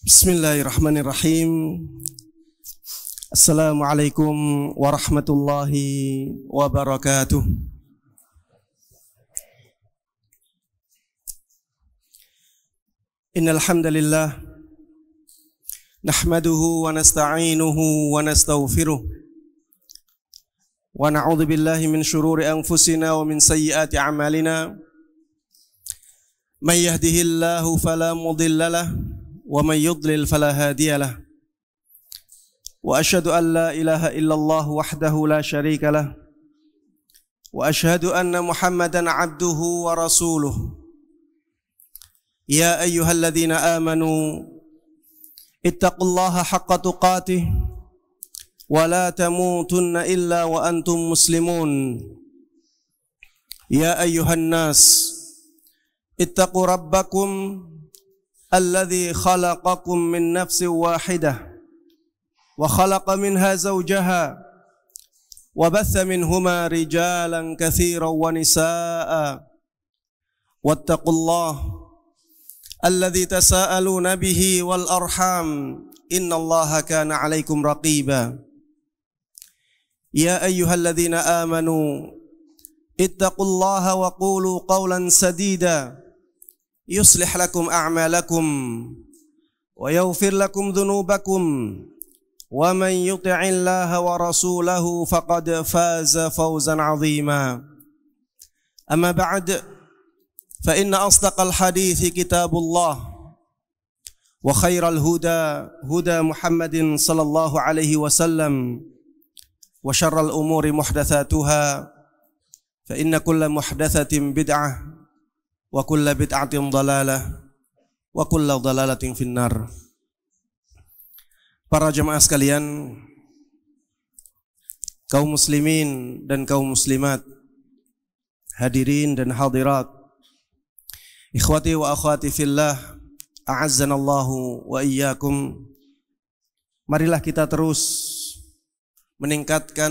Bismillahirrahmanirrahim. Assalamualaikum warahmatullahi wabarakatuh. Innal hamdalillah nahmaduhu wa nasta'inuhu wa nastaghfiruh wa na'udzu billahi min shururi anfusina wa min sayyiati a'malina. May yahdihillahu fala mudilla lahu wa may yudlil fala hadiya lahu. Wa asyhadu an la ilaha illallah wahdahu la syarika lahu. Wa asyhadu anna Muhammadan abduhu wa rasuluh. Ya ayyuhalladzina amanu ittaqullaha haqqa tuqatih wa la tamutunna illa wa antum muslimun. Ya ayyuhan nas ittaqu rabbakum alladzi khalaqakum min nafsin wahidah wa khalaqa minha zawjaha wa batha minhuma rijalan katsiran wa nisaa'a wattaqullaha alladzi tasaaluna bihi wal arham innallaha kana 'alaikum raqiba. Ya ayyuhalladzina amanu ittaqullaha wa qulu qawlan sadida yuslih lakum a'malakum wa yaghfir lakum dhunubakum wa man yuti'illaha wa rasulahu faqad faza fawzan 'azima. Amma ba'd, fa inna asdaqal hadithi kitabullah wa khairal huda huda Muhammadin sallallahu alaihi wasallam wa syarral umuri muhdatsatuha fa inna kulla muhdatsatin bid'ah wa kulla bid'atin dhalalah wa kulla dhalalatin finnar. Para jemaah sekalian, kaum muslimin dan kaum muslimat, hadirin dan hadirat, ikhwati wa akhwati fillah, a'azzanallahu wa iyyakum. Marilah kita terus meningkatkan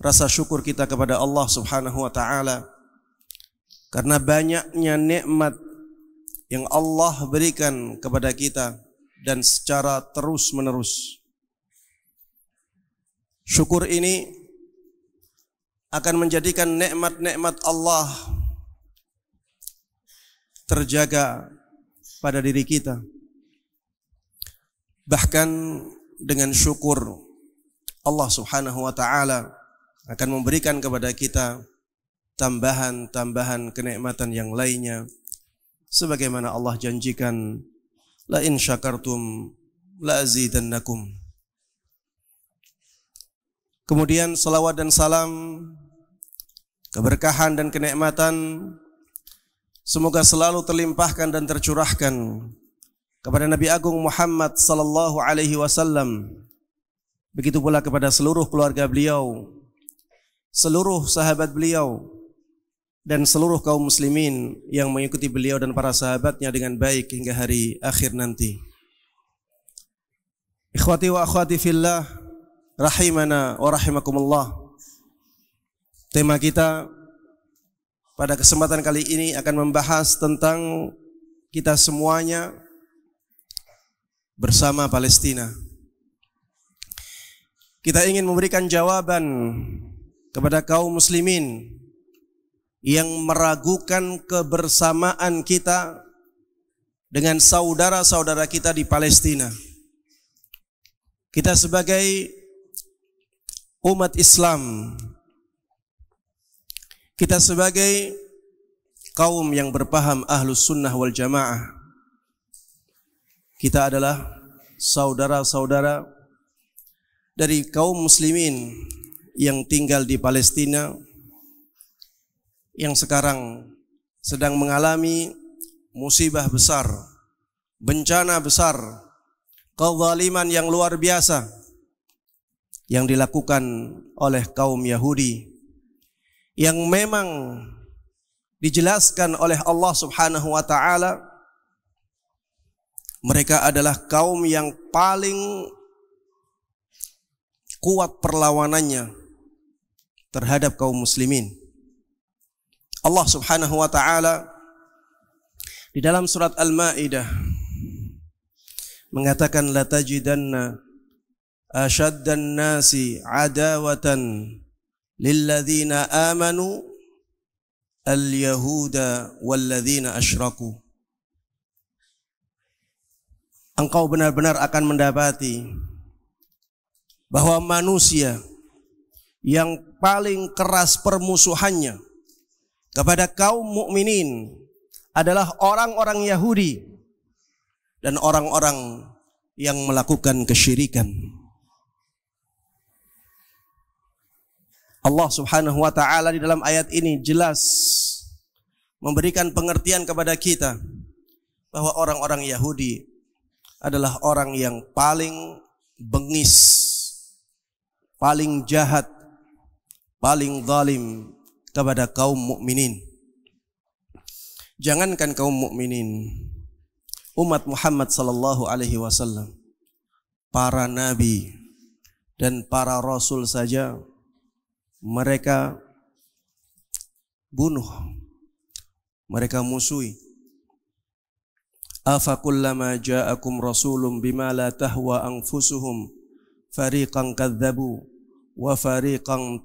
rasa syukur kita kepada Allah Subhanahu wa taala karena banyaknya nikmat yang Allah berikan kepada kita dan secara terus-menerus. Syukur ini akan menjadikan nikmat-nikmat Allah terjaga pada diri kita. Bahkan dengan syukur, Allah Subhanahu wa taala akan memberikan kepada kita tambahan-tambahan kenikmatan yang lainnya, sebagaimana Allah janjikan, la in syakartum la azidannakum. Kemudian salawat dan salam, keberkahan dan kenikmatan semoga selalu terlimpahkan dan tercurahkan kepada Nabi Agung Muhammad sallallahu alaihi wasallam. Begitu pula kepada seluruh keluarga beliau, seluruh sahabat beliau, dan seluruh kaum muslimin yang mengikuti beliau dan para sahabatnya dengan baik hingga hari akhir nanti. Ikhwati wa akhwati fillah, rahimana wa rahimakumullah. Tema kita pada kesempatan kali ini akan membahas tentang kita semuanya bersama Palestina. Kita ingin memberikan jawaban kepada kaum muslimin yang meragukan kebersamaan kita dengan saudara-saudara kita di Palestina. Kita sebagai umat Islam, kita sebagai kaum yang berpaham Ahlus Sunnah wal Jamaah, kita adalah saudara-saudara dari kaum muslimin yang tinggal di Palestina, yang sekarang sedang mengalami musibah besar, bencana besar, kezaliman yang luar biasa yang dilakukan oleh kaum Yahudi, yang memang dijelaskan oleh Allah Subhanahu wa taala mereka adalah kaum yang paling kuat perlawanannya terhadap kaum muslimin. Allah Subhanahu wa taala di dalam surat Al-Maidah mengatakan la tajidanna ashaddan nasi adawatan lilladzina amanu al-yahuda walladzina asyraku. Engkau benar-benar akan mendapati bahwa manusia yang paling keras permusuhannya kepada kaum mukminin adalah orang-orang Yahudi dan orang-orang yang melakukan kesyirikan. Allah Subhanahu wa taala di dalam ayat ini jelas memberikan pengertian kepada kita bahwa orang-orang Yahudi adalah orang yang paling bengis, paling jahat, paling zalim kepada kaum mukminin. Jangankan kaum mukminin, umat Muhammad sallallahu alaihi wasallam, para nabi dan para rasul saja mereka bunuh, mereka musuhi. Afa kullama ja'akum rasulun bima la tahwa anfusuhum fariqan kadzabu wa fariqan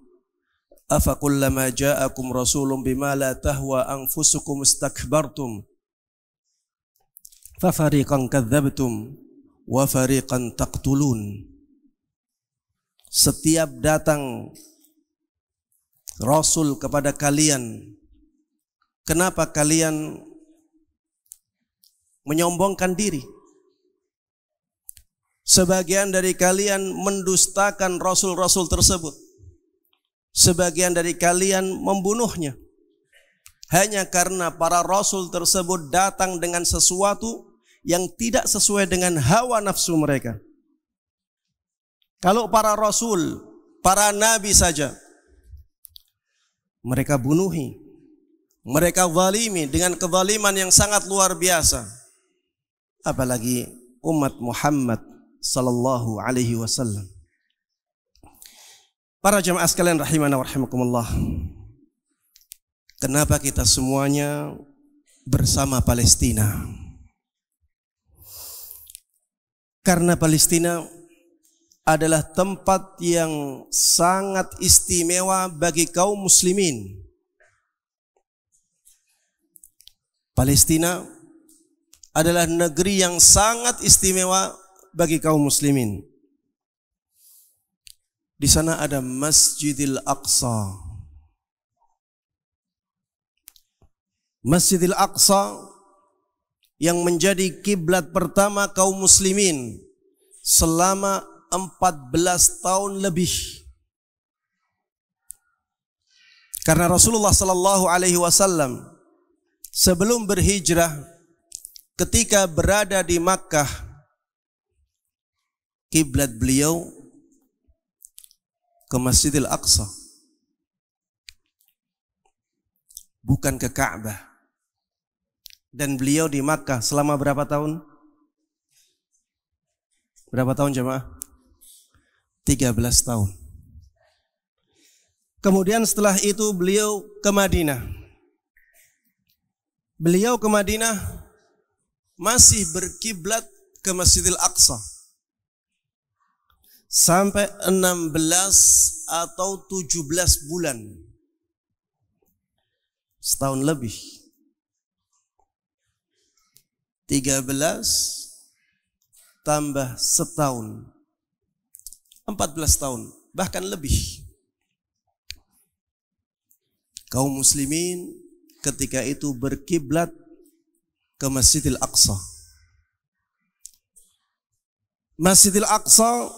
afa kullama ja'akum rasulun bima la tahwa anfusukum istakbartum fa fariqan kadzabtum wa fariqan taqtulun. Setiap datang rasul kepada kalian, kenapa kalian menyombongkan diri? Sebagian dari kalian mendustakan rasul-rasul tersebut. Sebagian dari kalian membunuhnya. Hanya karena para rasul tersebut datang dengan sesuatu yang tidak sesuai dengan hawa nafsu mereka. Kalau para rasul, para nabi saja mereka bunuhi, mereka zalimi dengan kezaliman yang sangat luar biasa, apalagi umat Muhammad sallallahu alaihi wasallam. Para jemaah sekalian rahimana wa rahimakumullah, kenapa kita semuanya bersama Palestina? Karena Palestina adalah tempat yang sangat istimewa bagi kaum muslimin. Palestina adalah negeri yang sangat istimewa bagi kaum muslimin. Di sana ada Masjidil Aqsa. Masjidil Aqsa yang menjadi kiblat pertama kaum muslimin selama 14 tahun lebih. Karena Rasulullah sallallahu alaihi wasallam sebelum berhijrah, ketika berada di Makkah, kiblat beliau ke Masjidil Aqsa, bukan ke Ka'bah. Dan beliau di Makkah selama berapa tahun? Berapa tahun jemaah? 13 tahun. Kemudian setelah itu beliau ke Madinah. Beliau ke Madinah masih berkiblat ke Masjidil Aqsa sampai 16 atau 17 bulan. Setahun lebih. 13 tambah setahun, 14 tahun, bahkan lebih. Kaum muslimin ketika itu berkiblat ke Masjidil Aqsa. Masjidil Aqsa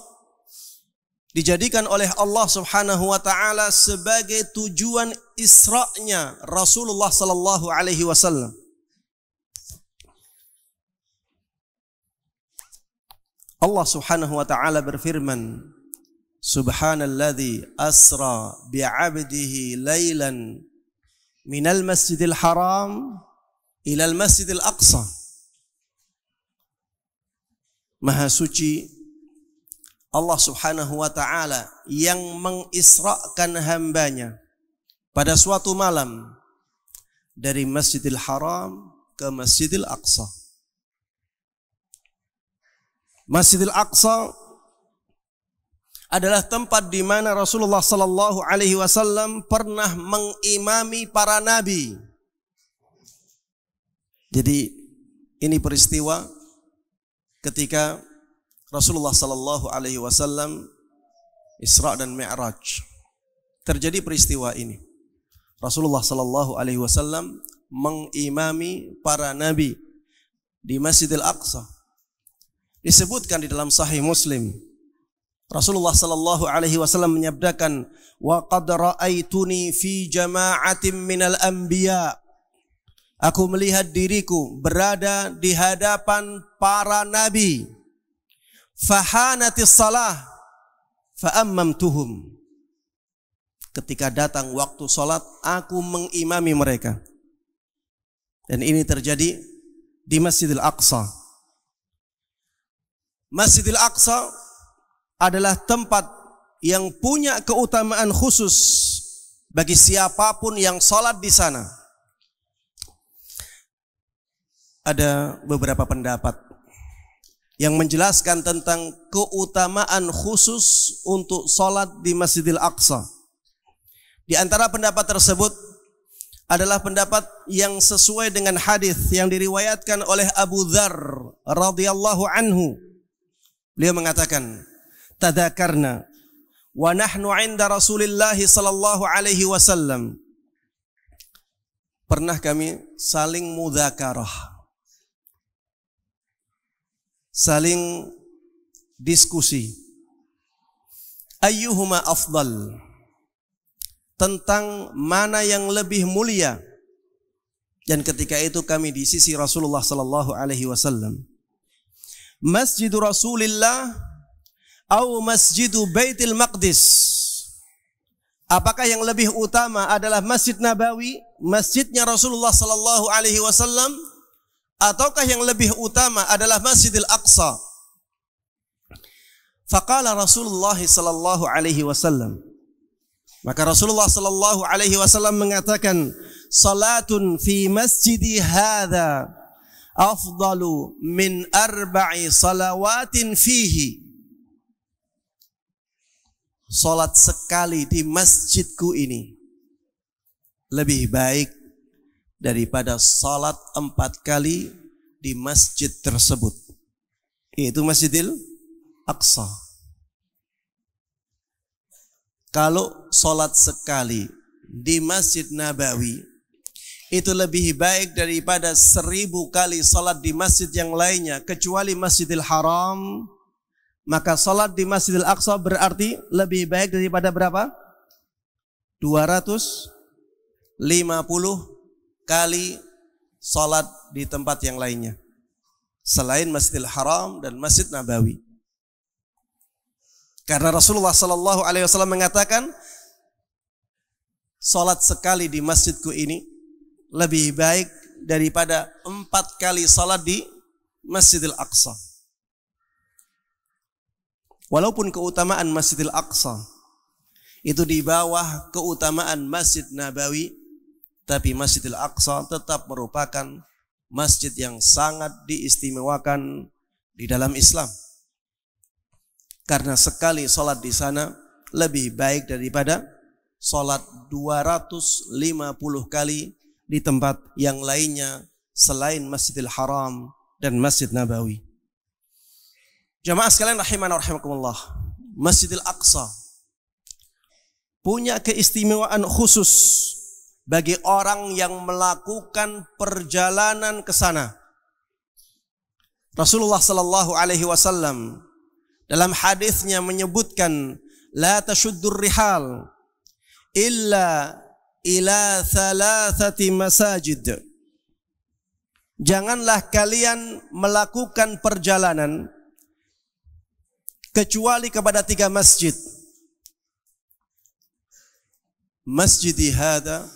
dijadikan oleh Allah Subhanahu wa taala sebagai tujuan Isra-nya Rasulullah sallallahu alaihi wasallam. Allah Subhanahu wa taala berfirman, Subhanalladzi asra bi'abdihi lailan minal masjidil haram ilal masjidil aqsa. Maha suci Allah Subhanahu wa taala yang mengisrakan hambanya pada suatu malam dari Masjidil Haram ke Masjidil Aqsa. Masjidil Aqsa adalah tempat di mana Rasulullah sallallahu alaihi wasallam pernah mengimami para nabi. Jadi ini peristiwa ketika Rasulullah sallallahu alaihi wasallam Isra dan Mi'raj. Terjadi peristiwa ini. Rasulullah sallallahu alaihi wasallam mengimami para nabi di Masjidil Aqsa. Disebutkan di dalam Sahih Muslim, Rasulullah sallallahu alaihi wasallam menyabdakan, "Wa qad ra'aituni fi jama'atin minal anbiya." Aku melihat diriku berada di hadapan para nabi. Fahanatis salah fa'ammamtuhum. Ketika datang waktu salat, aku mengimami mereka. Dan ini terjadi di Masjidil Aqsa. Masjidil Aqsa adalah tempat yang punya keutamaan khusus bagi siapapun yang salat di sana. Ada beberapa pendapat yang menjelaskan tentang keutamaan khusus untuk salat di Masjidil Aqsa. Di antara pendapat tersebut adalah pendapat yang sesuai dengan hadis yang diriwayatkan oleh Abu Dzar radhiyallahu anhu. Beliau mengatakan, "Tadzakarna wa nahnu 'inda Rasulillah sallallahu alaihi wasallam." Pernah kami saling mudzakarah, saling diskusi, ayyuhuma afdal, tentang mana yang lebih mulia. Dan ketika itu kami di sisi Rasulullah sallallahu alaihi wasallam. Masjidu Rasulillah atau Masjidu Baitul Maqdis? Apakah yang lebih utama adalah Masjid Nabawi, masjidnya Rasulullah sallallahu alaihi wasallam, ataukah yang lebih utama adalah Masjidil Aqsa? Faqala Rasulullah sallallahu alaihi wasallam. Maka Rasulullah sallallahu alaihi wasallam mengatakan, "Salatun fi masjidi hadza afdalu min 4 salawatin fihi." Salat sekali di masjidku ini lebih baik daripada salat 4 kali di masjid tersebut, yaitu Masjidil Aqsa. Kalau salat sekali di Masjid Nabawi itu lebih baik daripada 1000 kali salat di masjid yang lainnya kecuali Masjidil Haram, maka salat di Masjidil Aqsa berarti lebih baik daripada berapa? 250 kali salat di tempat yang lainnya selain Masjidil Haram dan Masjid Nabawi. Karena Rasulullah sallallahu alaihi wasallam mengatakan, salat sekali di masjidku ini lebih baik daripada 4 kali salat di Masjidil Aqsa. Walaupun keutamaan Masjidil Aqsa itu di bawah keutamaan Masjid Nabawi, tapi Masjidil Aqsa tetap merupakan masjid yang sangat diistimewakan di dalam Islam. Karena sekali salat di sana lebih baik daripada salat 250 kali di tempat yang lainnya selain Masjidil Haram dan Masjid Nabawi. Jamaah sekalian rahimana rahimakumullah, Masjidil Aqsa punya keistimewaan khusus bagi orang yang melakukan perjalanan ke sana. Rasulullah sallallahu alaihi wasallam dalam hadisnya menyebutkan, la tashuddur rihal illa ila 3 masajid. Janganlah kalian melakukan perjalanan kecuali kepada 3 masjid. Masjidi hada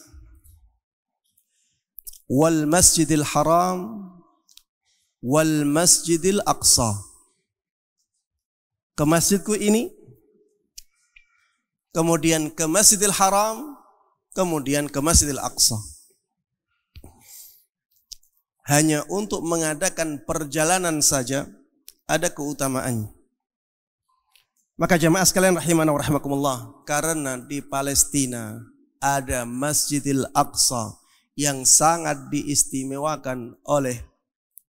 wal Masjidil Haram wal Masjidil Aqsa. Ke masjidku ini, kemudian ke Masjidil Haram, kemudian ke Masjidil Aqsa. Hanya untuk mengadakan perjalanan saja ada keutamaannya. Maka jamaah sekalian rahimana wa rahimakumullah, karena di Palestina ada Masjidil Aqsa yang sangat diistimewakan oleh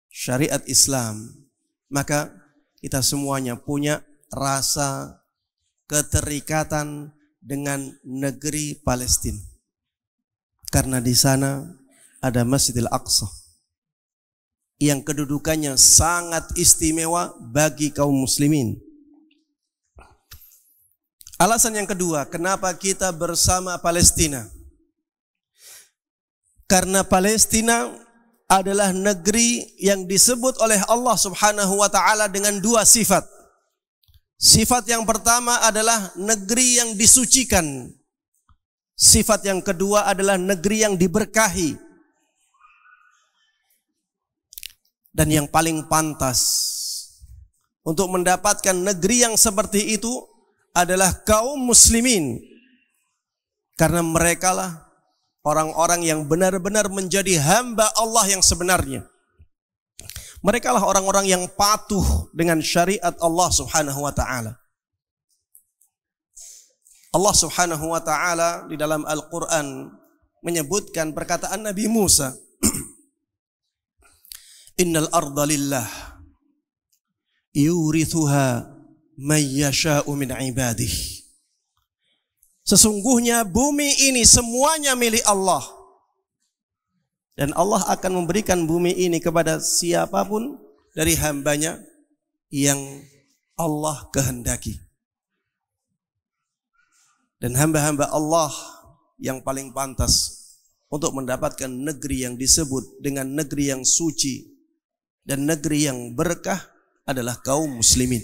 syariat Islam, maka kita semuanya punya rasa keterikatan dengan negeri Palestina. Karena di sana ada Masjidil Aqsa yang kedudukannya sangat istimewa bagi kaum muslimin. Alasan yang kedua, kenapa kita bersama Palestina? Karena Palestina adalah negeri yang disebut oleh Allah Subhanahu wa taala dengan dua sifat. Sifat yang pertama adalah negeri yang disucikan. Sifat yang kedua adalah negeri yang diberkahi. Dan yang paling pantas untuk mendapatkan negeri yang seperti itu adalah kaum muslimin. Karena merekalah orang-orang yang benar-benar menjadi hamba Allah yang sebenarnya. Merekalah orang-orang yang patuh dengan syariat Allah Subhanahu wa taala. Allah Subhanahu wa taala di dalam Al-Qur'an menyebutkan perkataan Nabi Musa, Innal arda lillah yurithuha may yasha'u min ibadihi. Sesungguhnya bumi ini semuanya milik Allah. Dan Allah akan memberikan bumi ini kepada siapapun dari hambanya yang Allah kehendaki. Dan hamba-hamba Allah yang paling pantas untuk mendapatkan negeri yang disebut dengan negeri yang suci dan negeri yang berkah adalah kaum muslimin.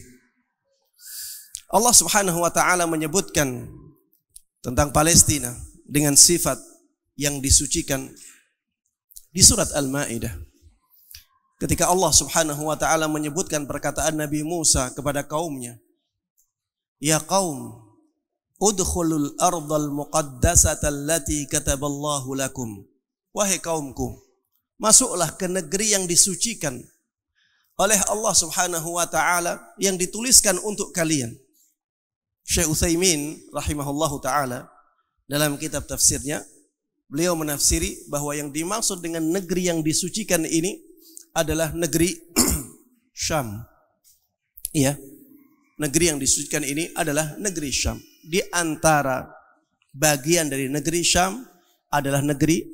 Allah Subhanahu wa taala menyebutkan tentang Palestina dengan sifat yang disucikan di surat Al-Maidah. Ketika Allah Subhanahu wa taala menyebutkan perkataan Nabi Musa kepada kaumnya, "Ya qaum, udkhulul ardal muqaddasata allati kataballahu lakum." Wahai kaumku, masuklah ke negeri yang disucikan oleh Allah Subhanahu wa taala yang dituliskan untuk kalian. Syekh Utsaimin rahimahullahu taala dalam kitab tafsirnya, beliau menafsiri bahwa yang dimaksud dengan negeri yang disucikan ini adalah negeri Syam. Iya, negeri yang disucikan ini adalah negeri Syam. Di antara bagian dari negeri Syam adalah negeri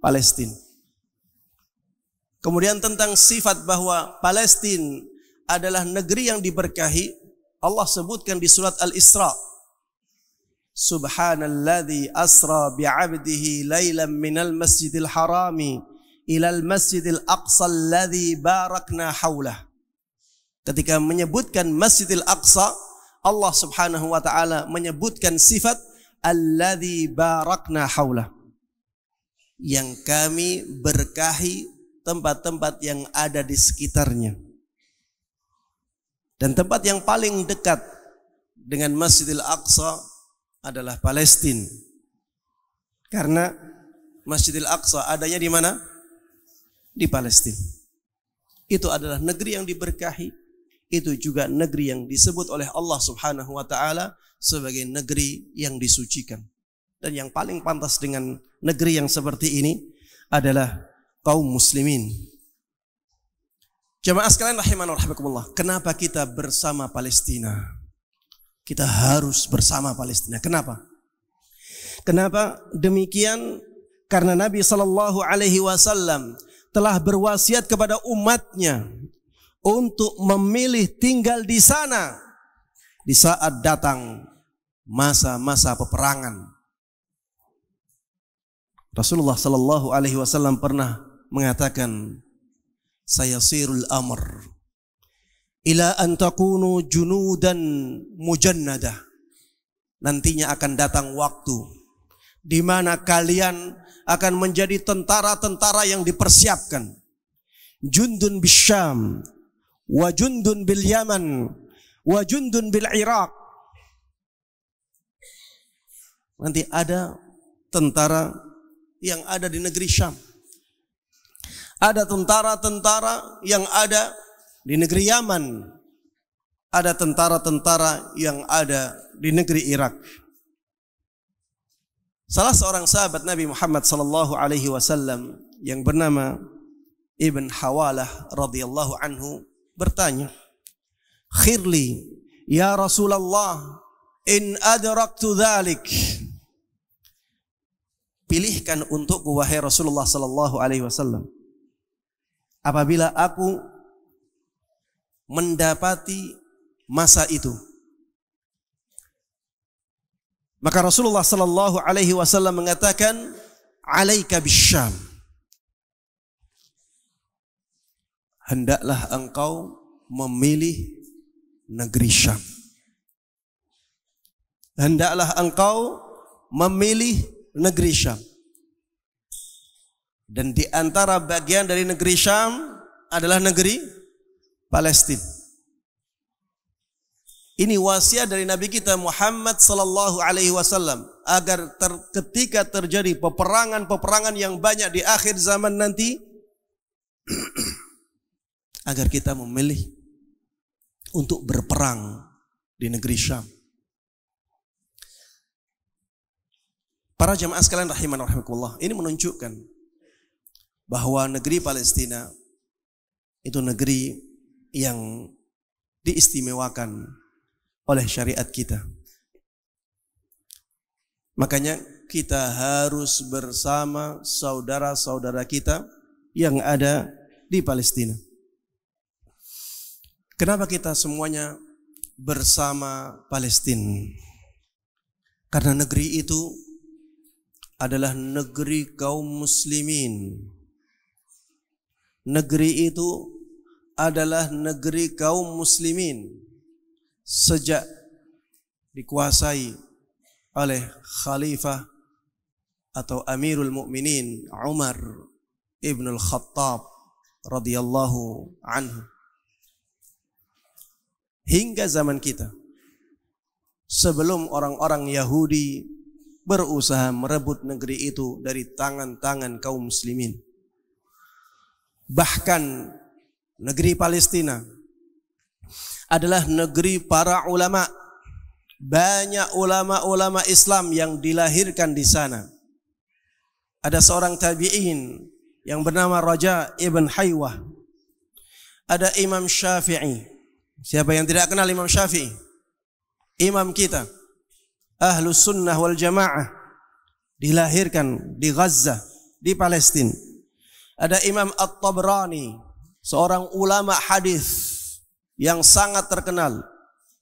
Palestina. Kemudian tentang sifat bahwa Palestina adalah negeri yang diberkahi, Allah sebutkan di surat Al-Isra, Subhanalladzi asra bi'abdihi laylan minal masjidil harami ilal masjidil aqsa alladzi barakna haulah. Ketika menyebutkan Masjidil Aqsa, Allah Subhanahu wa taala menyebutkan sifat alladzi barakna haulah, yang kami berkahi tempat-tempat yang ada di sekitarnya. Dan tempat yang paling dekat dengan Masjidil Aqsa adalah Palestina. Karena Masjidil Aqsa adanya di mana? Di Palestina. Itu adalah negeri yang diberkahi. Itu juga negeri yang disebut oleh Allah Subhanahu wa taala sebagai negeri yang disucikan. Dan yang paling pantas dengan negeri yang seperti ini adalah kaum muslimin. Jamaah sekalian rahimana wa rahimakumullah, kenapa kita bersama Palestina? Kita harus bersama Palestina. Kenapa? Kenapa demikian? Karena Nabi SAW telah berwasiat kepada umatnya untuk memilih tinggal di sana di saat datang masa-masa peperangan. Rasulullah SAW pernah mengatakan, sayasirul amr ila an takunu junudan mujannadah. Nantinya akan datang waktu di mana kalian akan menjadi tentara-tentara yang dipersiapkan. Jundun bisyam, wa jundun bil Yaman, wa jundun bil Iraq. Nanti ada tentara yang ada di negeri Syam. Ada tentara-tentara yang ada di negeri Yaman. ada tentara-tentara yang ada di negeri Irak. Salah seorang sahabat Nabi Muhammad sallallahu alaihi wasallam yang bernama Ibn Hawalah radhiyallahu anhu bertanya, "Khirli ya Rasulullah in adraktu dzalik." Pilihkan untukku wahai Rasulullah sallallahu alaihi wasallam, apabila aku mendapati masa itu. Maka Rasulullah sallallahu alaihi wasallam mengatakan, "Alaika bisyam." Hendaklah engkau memilih negeri Syam. Hendaklah engkau memilih negeri Syam. Dan di antara bagian dari negeri Syam adalah negeri Palestina. Ini wasiat dari Nabi kita Muhammad sallallahu alaihi wasallam agar ketika terjadi peperangan-peperangan yang banyak di akhir zaman nanti agar kita memilih untuk berperang di negeri Syam. Para jamaah sekalian rahiman rahimakumullah, ini menunjukkan bahwa negeri Palestina itu negeri yang diistimewakan oleh syariat kita. Makanya kita harus bersama saudara-saudara kita yang ada di Palestina. Kenapa kita semuanya bersama Palestina? Karena negeri itu adalah negeri kaum muslimin. Negeri itu adalah negeri kaum muslimin sejak dikuasai oleh Khalifah atau Amirul Mukminin Umar ibn al-Khattab radhiyallahu anhu hingga zaman kita, sebelum orang-orang Yahudi berusaha merebut negeri itu dari tangan-tangan kaum muslimin. Bahkan negeri Palestina adalah negeri para ulama. Banyak ulama-ulama Islam yang dilahirkan di sana. Ada seorang tabi'in yang bernama Raja ibn Haywah. Ada Imam Syafi'i. Siapa yang tidak kenal Imam Syafi'i? Imam kita, Ahlus Sunnah wal Jamaah, dilahirkan di Gaza, di Palestina. Ada Imam At-Tabrani, seorang ulama hadis yang sangat terkenal,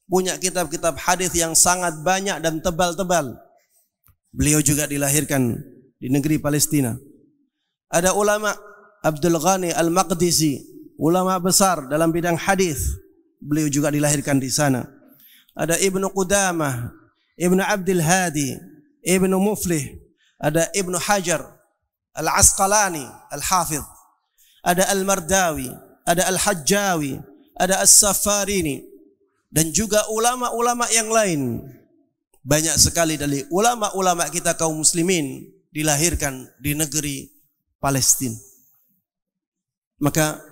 punya kitab-kitab hadis yang sangat banyak dan tebal-tebal. Beliau juga dilahirkan di negeri Palestina. Ada ulama Abdul Ghani Al-Maqdisi, ulama besar dalam bidang hadis. Beliau juga dilahirkan di sana. Ada Ibnu Qudamah, Ibnu Abdul Hadi, Ibnu Muflih, ada Ibnu Hajar Al-Asqalani Al-Hafidh, ada Al-Mardawi, ada Al-Hajjawi, ada As-Safarini, dan juga ulama-ulama yang lain. Banyak sekali dari ulama-ulama kita kaum muslimin dilahirkan di negeri Palestina. Maka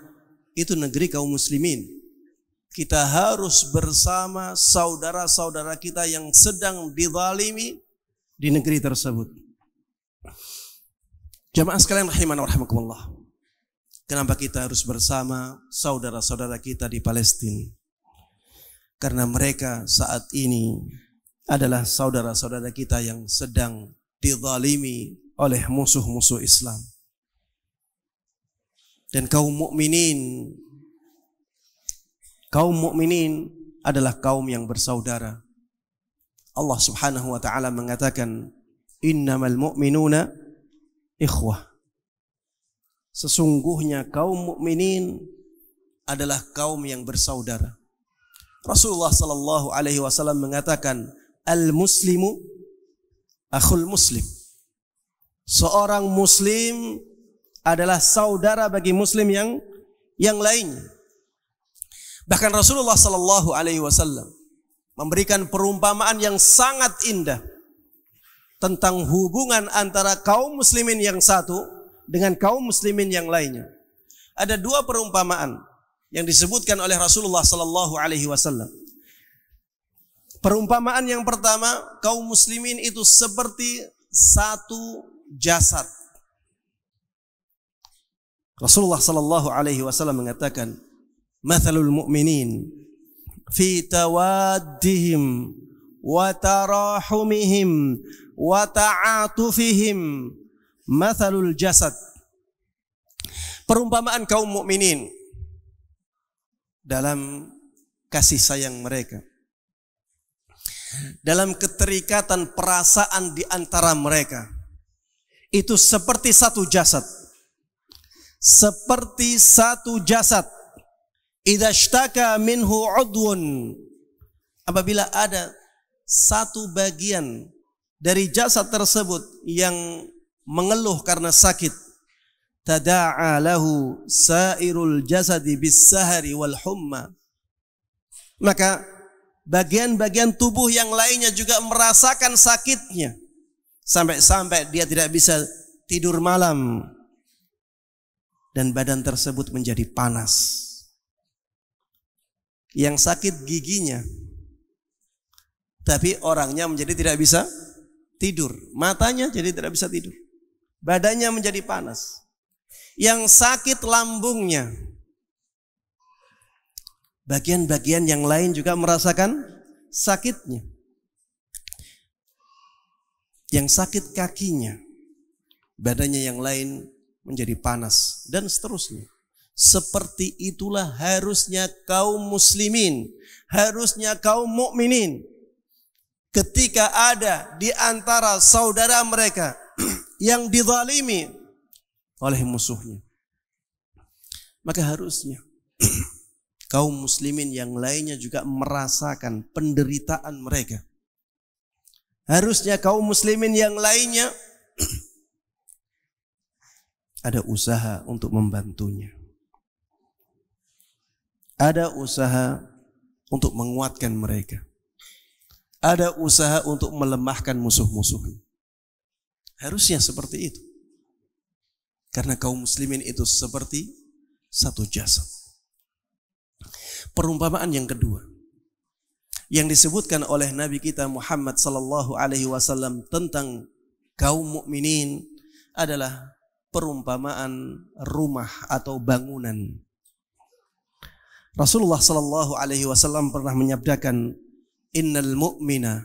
itu negeri kaum muslimin. Kita harus bersama saudara-saudara kita yang sedang dizalimi di negeri tersebut. Jamaah sekalian rahiman wa rahimakumullah. Kenapa kita harus bersama saudara-saudara kita di Palestina? Karena mereka saat ini adalah saudara-saudara kita yang sedang dizalimi oleh musuh-musuh Islam. Dan kaum mukminin adalah kaum yang bersaudara. Allah Subhanahu wa taala mengatakan, "Innamal mu'minuna ikhwah." Sesungguhnya kaum mukminin adalah kaum yang bersaudara. Rasulullah sallallahu alaihi wasallam mengatakan, "Al-muslimu akhul muslim." Seorang muslim adalah saudara bagi muslim yang lain. Bahkan Rasulullah sallallahu alaihi wasallam memberikan perumpamaan yang sangat indah tentang hubungan antara kaum muslimin yang satu dengan kaum muslimin yang lainnya. Ada dua perumpamaan yang disebutkan oleh Rasulullah sallallahu alaihi wasallam. Perumpamaan yang pertama, kaum muslimin itu seperti satu jasad. Rasulullah sallallahu alaihi wasallam mengatakan, "Mathalul mu'minin fi tawaddihim wa tarahumihim wa ta'atufihim mathalul jasad." Perumpamaan kaum mukminin dalam kasih sayang mereka, dalam keterikatan perasaan di antara mereka, itu seperti satu jasad. Seperti satu jasad. Idza ishtaka minhu udwun, apabila ada satu bagian dari jasad tersebut yang mengeluh karena sakit, tada'a lahu sairul jasadi bis-sahari wal humma, maka bagian-bagian tubuh yang lainnya juga merasakan sakitnya, sampai-sampai dia tidak bisa tidur malam dan badan tersebut menjadi panas. Yang sakit giginya, tapi orangnya menjadi tidak bisa tidur, matanya jadi tidak bisa tidur, badannya menjadi panas. Yang sakit lambungnya, bagian-bagian yang lain juga merasakan sakitnya. Yang sakit kakinya, badannya yang lain menjadi panas, dan seterusnya. Seperti itulah harusnya kaum muslimin, harusnya kaum mukminin. Ketika ada di antara saudara mereka yang dizalimi oleh musuhnya, maka harusnya kaum muslimin yang lainnya juga merasakan penderitaan mereka. Harusnya kaum muslimin yang lainnya ada usaha untuk membantunya. Ada usaha untuk menguatkan mereka. Ada usaha untuk melemahkan musuh-musuhnya. Harusnya seperti itu. Karena kaum muslimin itu seperti satu jasad. Perumpamaan yang kedua yang disebutkan oleh Nabi kita Muhammad sallallahu alaihi wasallam tentang kaum mukminin adalah perumpamaan rumah atau bangunan. Rasulullah sallallahu alaihi wasallam pernah menyabdakan, "Innal mu'mina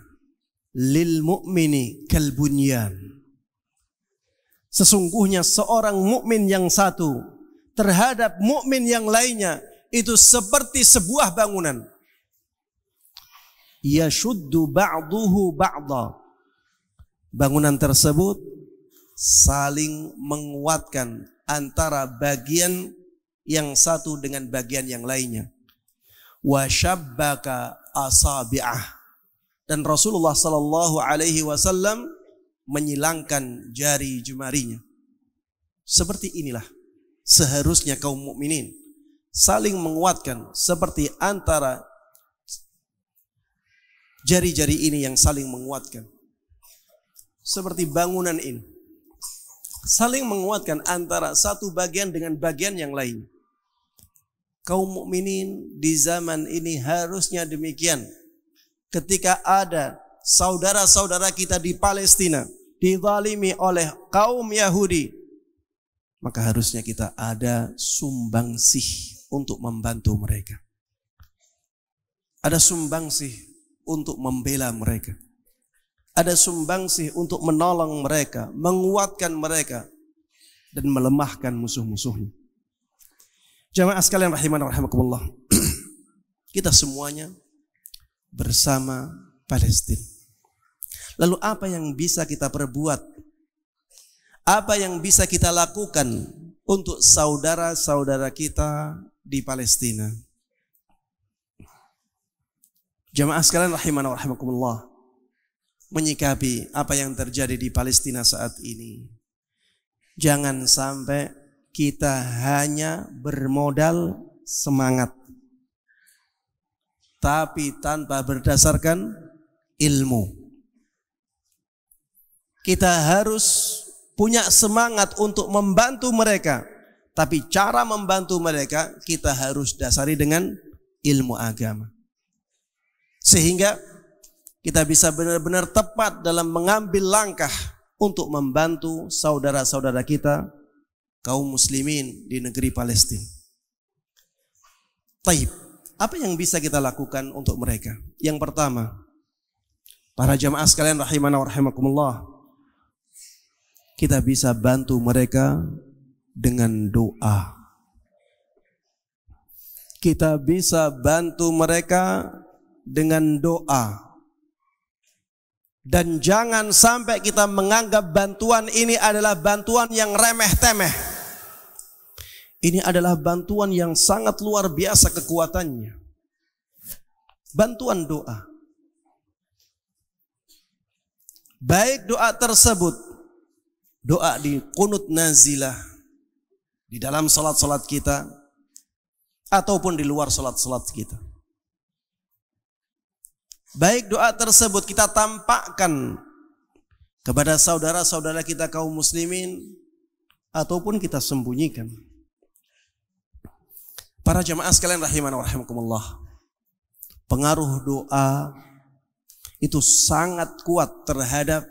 lil mu'mini kal bunyan." Sesungguhnya seorang mukmin yang satu terhadap mukmin yang lainnya itu seperti sebuah bangunan. Yashuddu ba'duhu ba'da. Bangunan tersebut saling menguatkan antara bagian yang satu dengan bagian yang lainnya. Wa syabbaka asabi'ah. Dan Rasulullah sallallahu alaihi wasallam menyilangkan jari jemarinya. Seperti inilah seharusnya kaum mukminin saling menguatkan, seperti antara jari-jari ini yang saling menguatkan. Seperti bangunan ini saling menguatkan antara satu bagian dengan bagian yang lain. Kaum mukminin di zaman ini harusnya demikian. Ketika ada saudara-saudara kita di Palestina dizalimi oleh kaum Yahudi, maka harusnya kita ada sumbangsih untuk membantu mereka. Ada sumbangsih untuk membela mereka. Ada sumbangsih untuk menolong mereka, menguatkan mereka, dan melemahkan musuh-musuhnya. Jamaah sekalian rahimana rahimakumullah. Kita semuanya bersama Palestina. Lalu apa yang bisa kita perbuat? Apa yang bisa kita lakukan untuk saudara-saudara kita di Palestina? Jamaah sekalian rahimana rahimakumullah, menyikapi apa yang terjadi di Palestina saat ini, jangan sampai kita hanya bermodal semangat, tapi tanpa berdasarkan ilmu. Kita harus punya semangat untuk membantu mereka, tapi cara membantu mereka kita harus dasari dengan ilmu agama. Sehingga kita bisa benar-benar tepat dalam mengambil langkah untuk membantu saudara-saudara kita kaum muslimin di negeri Palestina. Taib, apa yang bisa kita lakukan untuk mereka? Yang pertama, para jamaah sekalian rahimana wa rahimakumullah, kita bisa bantu mereka dengan doa. Kita bisa bantu mereka dengan doa. Dan jangan sampai kita menganggap bantuan ini adalah bantuan yang remeh-temeh. Ini adalah bantuan yang sangat luar biasa kekuatannya. Bantuan doa. Baik doa tersebut, doa di qunut nazilah, di dalam salat-salat kita, ataupun di luar salat-salat kita. Baik doa tersebut kita tampakkan kepada saudara-saudara kita kaum muslimin, ataupun kita sembunyikan. Para jamaah sekalian rahimana wa rahimakumullah, pengaruh doa itu sangat kuat terhadap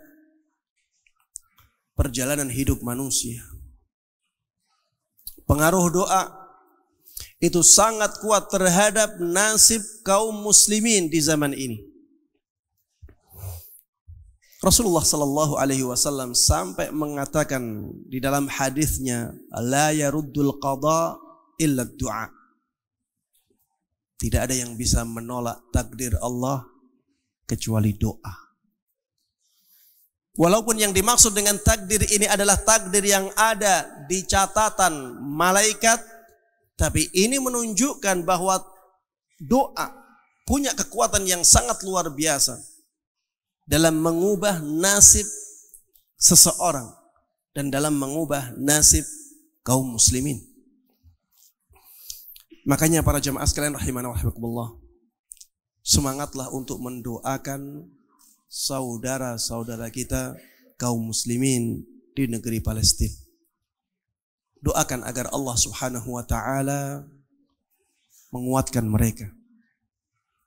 perjalanan hidup manusia. Pengaruh doa itu sangat kuat terhadap nasib kaum muslimin di zaman ini. Rasulullah sallallahu alaihi wasallam sampai mengatakan di dalam hadisnya, la yaruddul qada illa du'a. Tidak ada yang bisa menolak takdir Allah kecuali doa. Walaupun yang dimaksud dengan takdir ini adalah takdir yang ada di catatan malaikat, tapi ini menunjukkan bahwa doa punya kekuatan yang sangat luar biasa dalam mengubah nasib seseorang dan dalam mengubah nasib kaum muslimin. Makanya para jamaah sekalian rahimana wa rahimakumullah, semangatlah untuk mendoakan saudara-saudara kita kaum muslimin di negeri Palestina. Doakan agar Allah Subhanahu wa taala menguatkan mereka.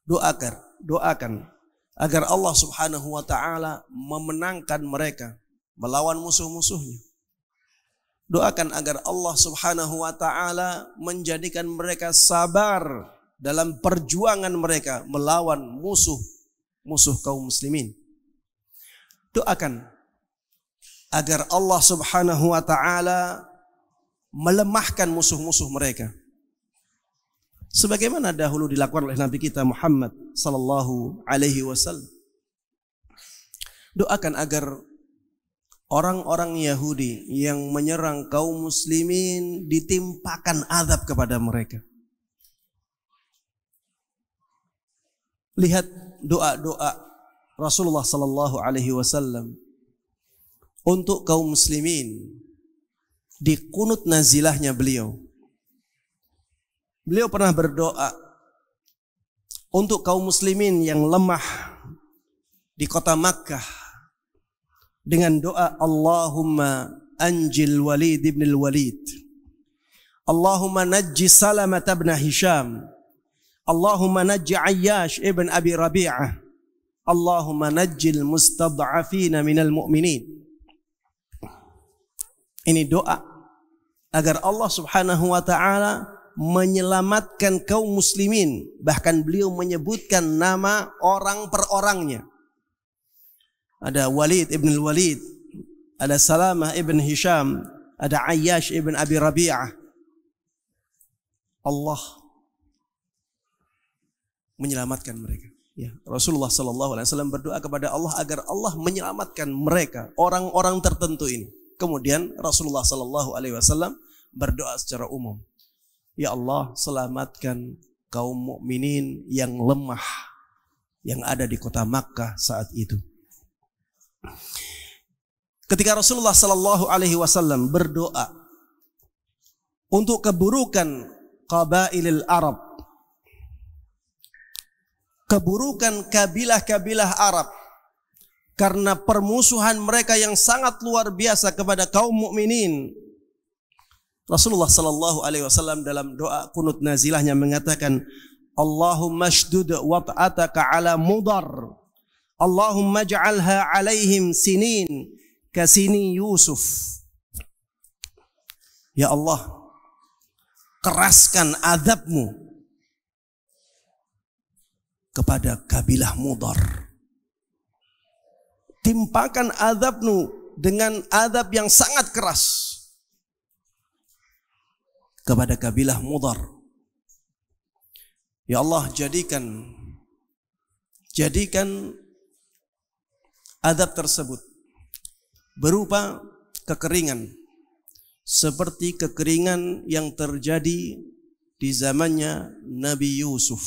Doakan agar Allah Subhanahu wa taala memenangkan mereka melawan musuh-musuhnya. Doakan agar Allah Subhanahu wa taala menjadikan mereka sabar dalam perjuangan mereka melawan musuh kaum muslimin. Doakan agar Allah Subhanahu wa taala melemahkan musuh-musuh mereka, sebagaimana dahulu dilakukan oleh Nabi kita Muhammad sallallahu alaihi wasallam. Doakan agar orang-orang Yahudi yang menyerang kaum muslimin ditimpakan azab kepada mereka. Lihat doa-doa Rasulullah sallallahu alaihi wasallam untuk kaum muslimin di qunut nazilahnya beliau. Beliau pernah berdoa untuk kaum muslimin yang lemah di kota Makkah dengan doa Allahumma anjil Walid ibn al-Walid, Allahumma najji Salamah ibn Hisham, Allahumma najji Ayyash ibn Abi Rabi'ah, Allahumma najjil mustad'afina minal mu'minin. Ini doa agar Allah Subhanahu wa taala menyelamatkan kaum muslimin. Bahkan beliau menyebutkan nama orang per orangnya. Ada Walid ibn al-Walid, ada Salamah ibn Hisham, ada Ayyash ibn Abi Rabi'ah. Allah menyelamatkan mereka. Ya, Rasulullah sallallahu alaihi wasallam berdoa kepada Allah agar Allah menyelamatkan mereka, orang-orang tertentu ini. Kemudian Rasulullah sallallahu alaihi wasallam berdoa secara umum, ya Allah, selamatkan kaum mukminin yang lemah yang ada di kota Makkah saat itu. Ketika Rasulullah sallallahu alaihi wasallam berdoa untuk keburukan qabailil Arab, keburukan kabilah-kabilah Arab karena permusuhan mereka yang sangat luar biasa kepada kaum mukminin, Rasulullah sallallahu alaihi wasallam dalam doa qunut nazilahnya mengatakan, Allahumma shdud wat'ataka ala Mudar, Allahumma ja'alha 'alaihim sinin kasini Yusuf. Ya Allah, keraskan azab-Mu kepada kabilah Mudar. Timpakan azab-Mu dengan azab yang sangat keras kepada kabilah Mudar. Ya Allah, jadikan azab tersebut berupa kekeringan, seperti kekeringan yang terjadi di zamannya Nabi Yusuf.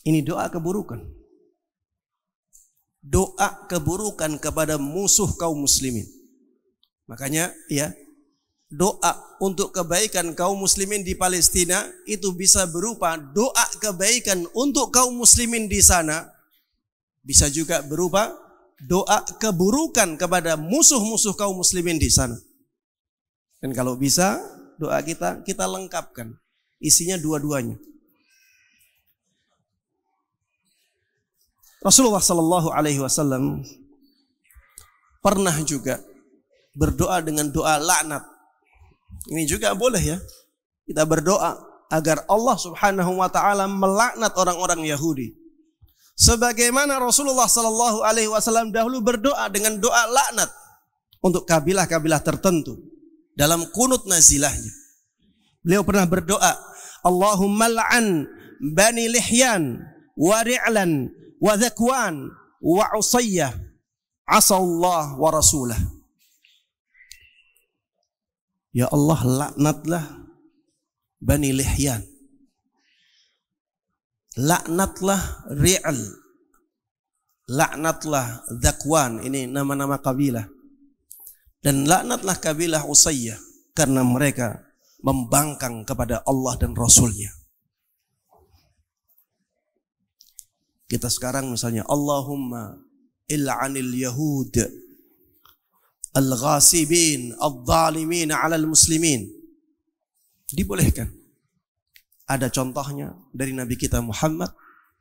Ini doa keburukan. Doa keburukan kepada musuh kaum muslimin. Makanya ya, doa untuk kebaikan kaum muslimin di Palestina itu bisa berupa doa kebaikan untuk kaum muslimin di sana. Bisa juga berupa doa keburukan kepada musuh-musuh kaum muslimin di sana. Dan kalau bisa doa kita lengkapkan. Isinya dua-duanya. Rasulullah sallallahu alaihi wasallam pernah juga berdoa dengan doa laknat. Ini juga boleh ya. Kita berdoa agar Allah Subhanahu wa taala melaknat orang-orang Yahudi. Sebagaimana Rasulullah sallallahu alaihi wasallam dahulu berdoa dengan doa laknat untuk kabilah-kabilah tertentu dalam qunut nazilahnya. Beliau pernah berdoa, Allahumma la'an bani Lihyan wa Ri'lan wa Zakwan wa Usayyah asallah wa rasulah. Ya Allah, laknatlah Bani Lihyan, laknatlah Ri'al, laknatlah Zakwan, ini nama-nama kabilah, dan laknatlah kabilah Usayyah karena mereka membangkang kepada Allah dan Rasulnya. Kita sekarang misalnya, Allahumma il'anil Yahud al-ghasibin al-zalimin ala al-muslimin. Dibolehkan. Ada contohnya dari Nabi kita Muhammad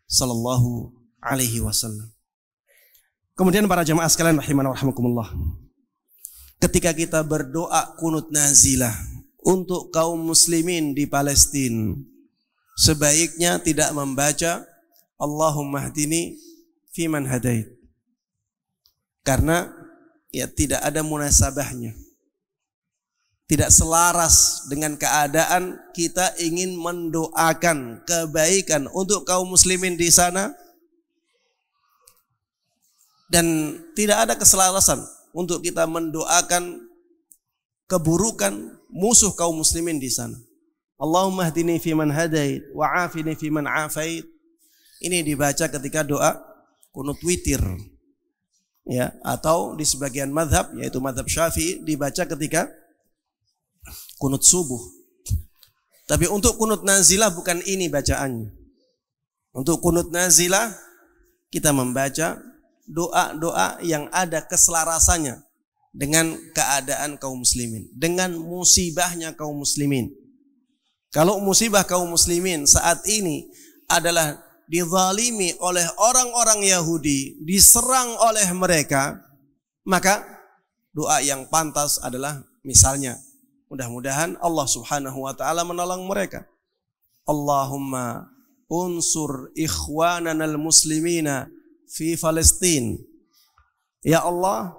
sallallahu alaihi wasallam. Kemudian para jamaah sekalian rahimana wa rahimakumullah, ketika kita berdoa qunut nazilah untuk kaum muslimin di Palestina, sebaiknya tidak membaca Allahumma hdini fiman hadait, karena ya tidak ada munasabahnya, tidak selaras dengan keadaan kita ingin mendoakan kebaikan untuk kaum muslimin di sana, dan tidak ada keselarasan untuk kita mendoakan keburukan musuh kaum muslimin di sana. Allahumma hdini fiman hadait wa afini fiman afait. Ini dibaca ketika doa qunut witir, ya, atau di sebagian mazhab, yaitu mazhab Syafi'i, dibaca ketika qunut subuh. Tapi untuk qunut nazilah bukan ini bacaannya. Untuk qunut nazilah kita membaca doa-doa yang ada keselarasannya dengan keadaan kaum muslimin, dengan musibahnya kaum muslimin. Kalau musibah kaum muslimin saat ini adalah dizalimi oleh orang-orang Yahudi, diserang oleh mereka, maka doa yang pantas adalah misalnya, mudah-mudahan Allah Subhanahu wa taala menolong mereka. Allahumma unsur ikhwanana al-muslimina fi Palestina. Ya Allah,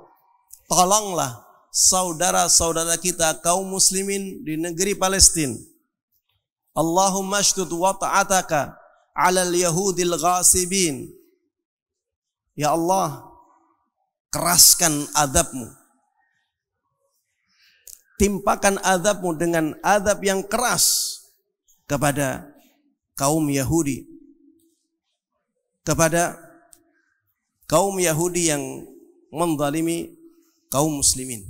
tolonglah saudara-saudara kita kaum muslimin di negeri Palestina. Allahumma ashdud wata'ataka 'alal yahudil ghasibin. Ya Allah, keraskan azab-Mu, timpakan azab-Mu dengan azab yang keras kepada kaum Yahudi, kepada kaum Yahudi yang menzalimi kaum muslimin.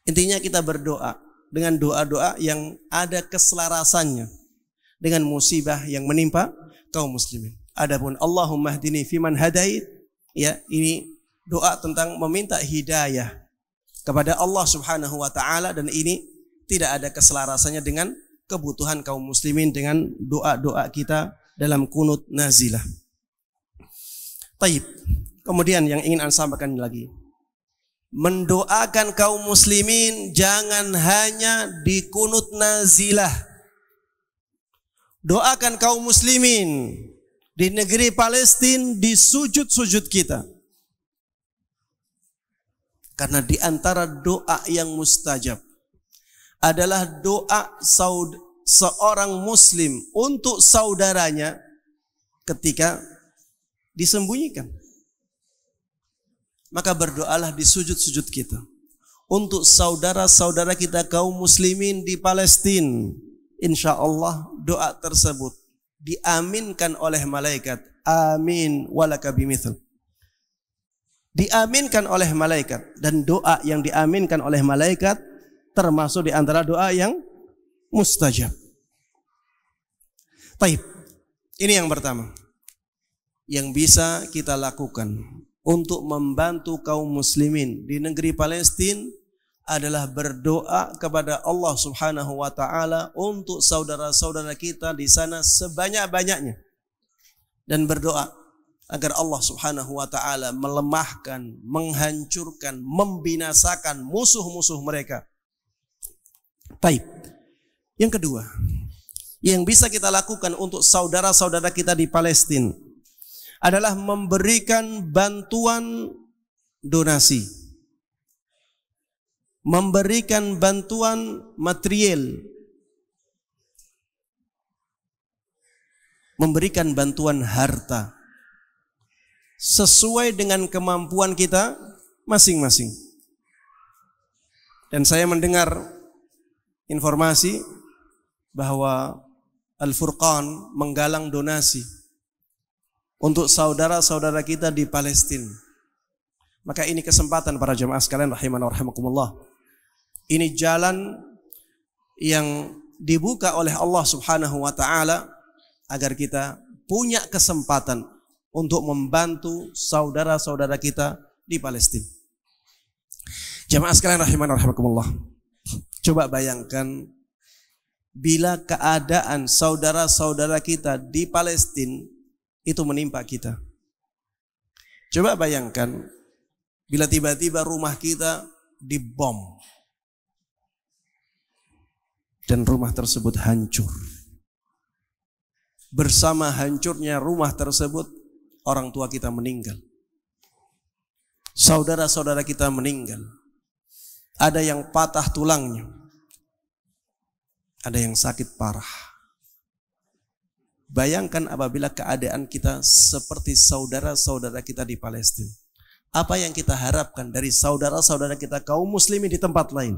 Intinya kita berdoa dengan doa-doa yang ada keselarasannya dengan musibah yang menimpa kaum muslimin. Adapun Allahumma hdini fiman hadait, ya, ini doa tentang meminta hidayah kepada Allah Subhanahu wa taala, dan ini tidak ada keselarasannya dengan kebutuhan kaum muslimin dengan doa-doa kita dalam qunut nazilah. Taib. Kemudian yang ingin Anda sampaikan lagi, mendoakan kaum muslimin jangan hanya di kunut nazilah. Doakan kaum muslimin di negeri Palestina di sujud-sujud kita. Karena di antara doa yang mustajab adalah doa seorang muslim untuk saudaranya ketika disembunyikan. Maka berdoalah di sujud-sujud kita untuk saudara-saudara kita kaum muslimin di Palestina. Insya Allah doa tersebut diaminkan oleh malaikat. Amin walaka bimithal. Diaminkan oleh malaikat, dan doa yang diaminkan oleh malaikat termasuk di antara doa yang mustajab. Taib. Ini yang pertama yang bisa kita lakukan untuk membantu kaum muslimin di negeri Palestina adalah berdoa kepada Allah Subhanahu wa taala untuk saudara-saudara kita di sana sebanyak-banyaknya, dan berdoa agar Allah Subhanahu wa taala melemahkan, menghancurkan, membinasakan musuh-musuh mereka. Baik. Yang kedua, yang bisa kita lakukan untuk saudara-saudara kita di Palestina adalah memberikan bantuan donasi, memberikan bantuan material, memberikan bantuan harta sesuai dengan kemampuan kita masing-masing. Dan saya mendengar informasi bahwa Al-Furqan menggalang donasi untuk saudara-saudara kita di Palestina. Maka ini kesempatan para jemaah sekalian rahimana wa rahimakumullah. Ini jalan yang dibuka oleh Allah Subhanahu wa taala agar kita punya kesempatan untuk membantu saudara-saudara kita di Palestina. Jemaah sekalian rahimana wa rahimakumullah. Coba bayangkan bila keadaan saudara-saudara kita di Palestina itu menimpa kita. Coba bayangkan bila tiba-tiba rumah kita dibom dan rumah tersebut hancur. Bersama hancurnya rumah tersebut, orang tua kita meninggal, saudara-saudara kita meninggal, ada yang patah tulangnya, ada yang sakit parah. Bayangkan apabila keadaan kita seperti saudara-saudara kita di Palestina. Apa yang kita harapkan dari saudara-saudara kita kaum muslimin di tempat lain?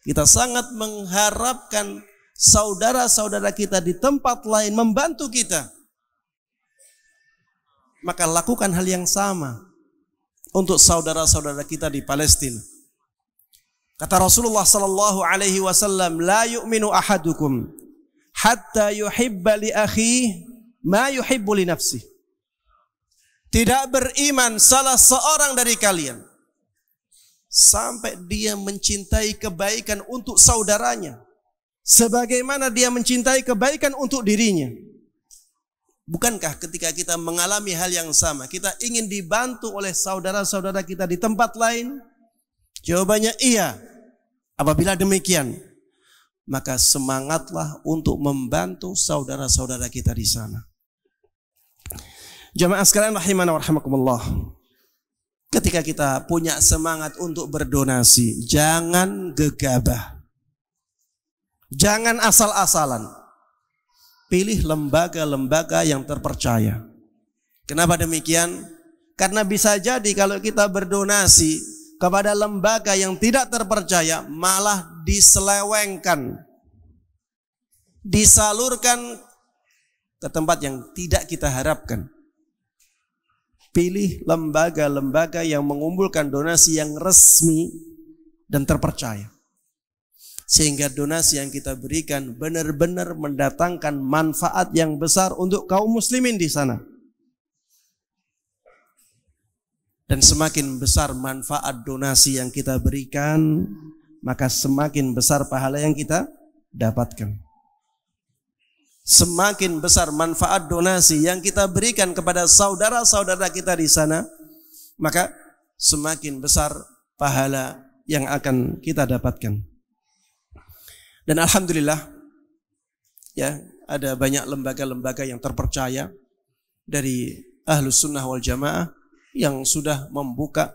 Kita sangat mengharapkan saudara-saudara kita di tempat lain membantu kita. Maka lakukan hal yang sama untuk saudara-saudara kita di Palestina. Kata Rasulullah sallallahu alaihi wasallam, la yu'minu ahadukum hatta yuhibba li akhihi ma yuhibbu li nafsihi. Tidak beriman salah seorang dari kalian sampai dia mencintai kebaikan untuk saudaranya sebagaimana dia mencintai kebaikan untuk dirinya. Bukankah ketika kita mengalami hal yang sama, kita ingin dibantu oleh saudara-saudara kita di tempat lain? Jawabannya iya. Apabila demikian, maka semangatlah untuk membantu saudara-saudara kita di sana. Jamaah sekalian rahimana wa rahimakumullah. Ketika kita punya semangat untuk berdonasi, jangan gegabah. Jangan asal-asalan. Pilih lembaga-lembaga yang terpercaya. Kenapa demikian? Karena bisa jadi kalau kita berdonasi kepada lembaga yang tidak terpercaya, malah diselewengkan, disalurkan ke tempat yang tidak kita harapkan. Pilih lembaga-lembaga yang mengumpulkan donasi yang resmi dan terpercaya, sehingga donasi yang kita berikan benar-benar mendatangkan manfaat yang besar untuk kaum muslimin di sana. Dan semakin besar manfaat donasi yang kita berikan, maka semakin besar pahala yang kita dapatkan. semakin besar manfaat donasi yang kita berikan kepada saudara-saudara kita di sana, maka semakin besar pahala yang akan kita dapatkan. Dan alhamdulillah, ya, ada banyak lembaga-lembaga yang terpercaya dari Ahlus Sunnah wal Jamaah yang sudah membuka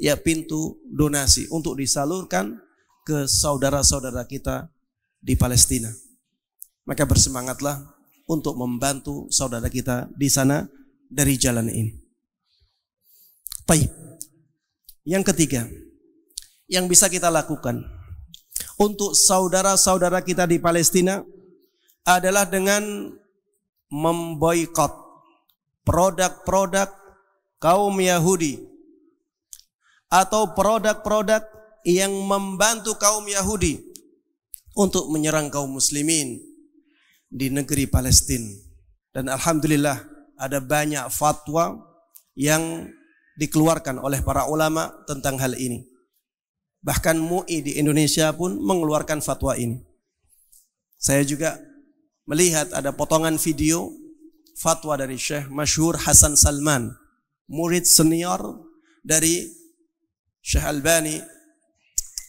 ya pintu donasi untuk disalurkan ke saudara-saudara kita di Palestina. Maka bersemangatlah untuk membantu saudara kita di sana dari jalan ini. Baik. Yang ketiga, yang bisa kita lakukan untuk saudara-saudara kita di Palestina adalah dengan memboikot produk-produk kaum Yahudi atau produk-produk yang membantu kaum Yahudi untuk menyerang kaum muslimin di negeri Palestina. Dan alhamdulillah ada banyak fatwa yang dikeluarkan oleh para ulama tentang hal ini. Bahkan MUI di Indonesia pun mengeluarkan fatwa ini. Saya juga melihat ada potongan video fatwa dari Syekh Masyhur Hasan Salman, murid senior dari Syekh Albani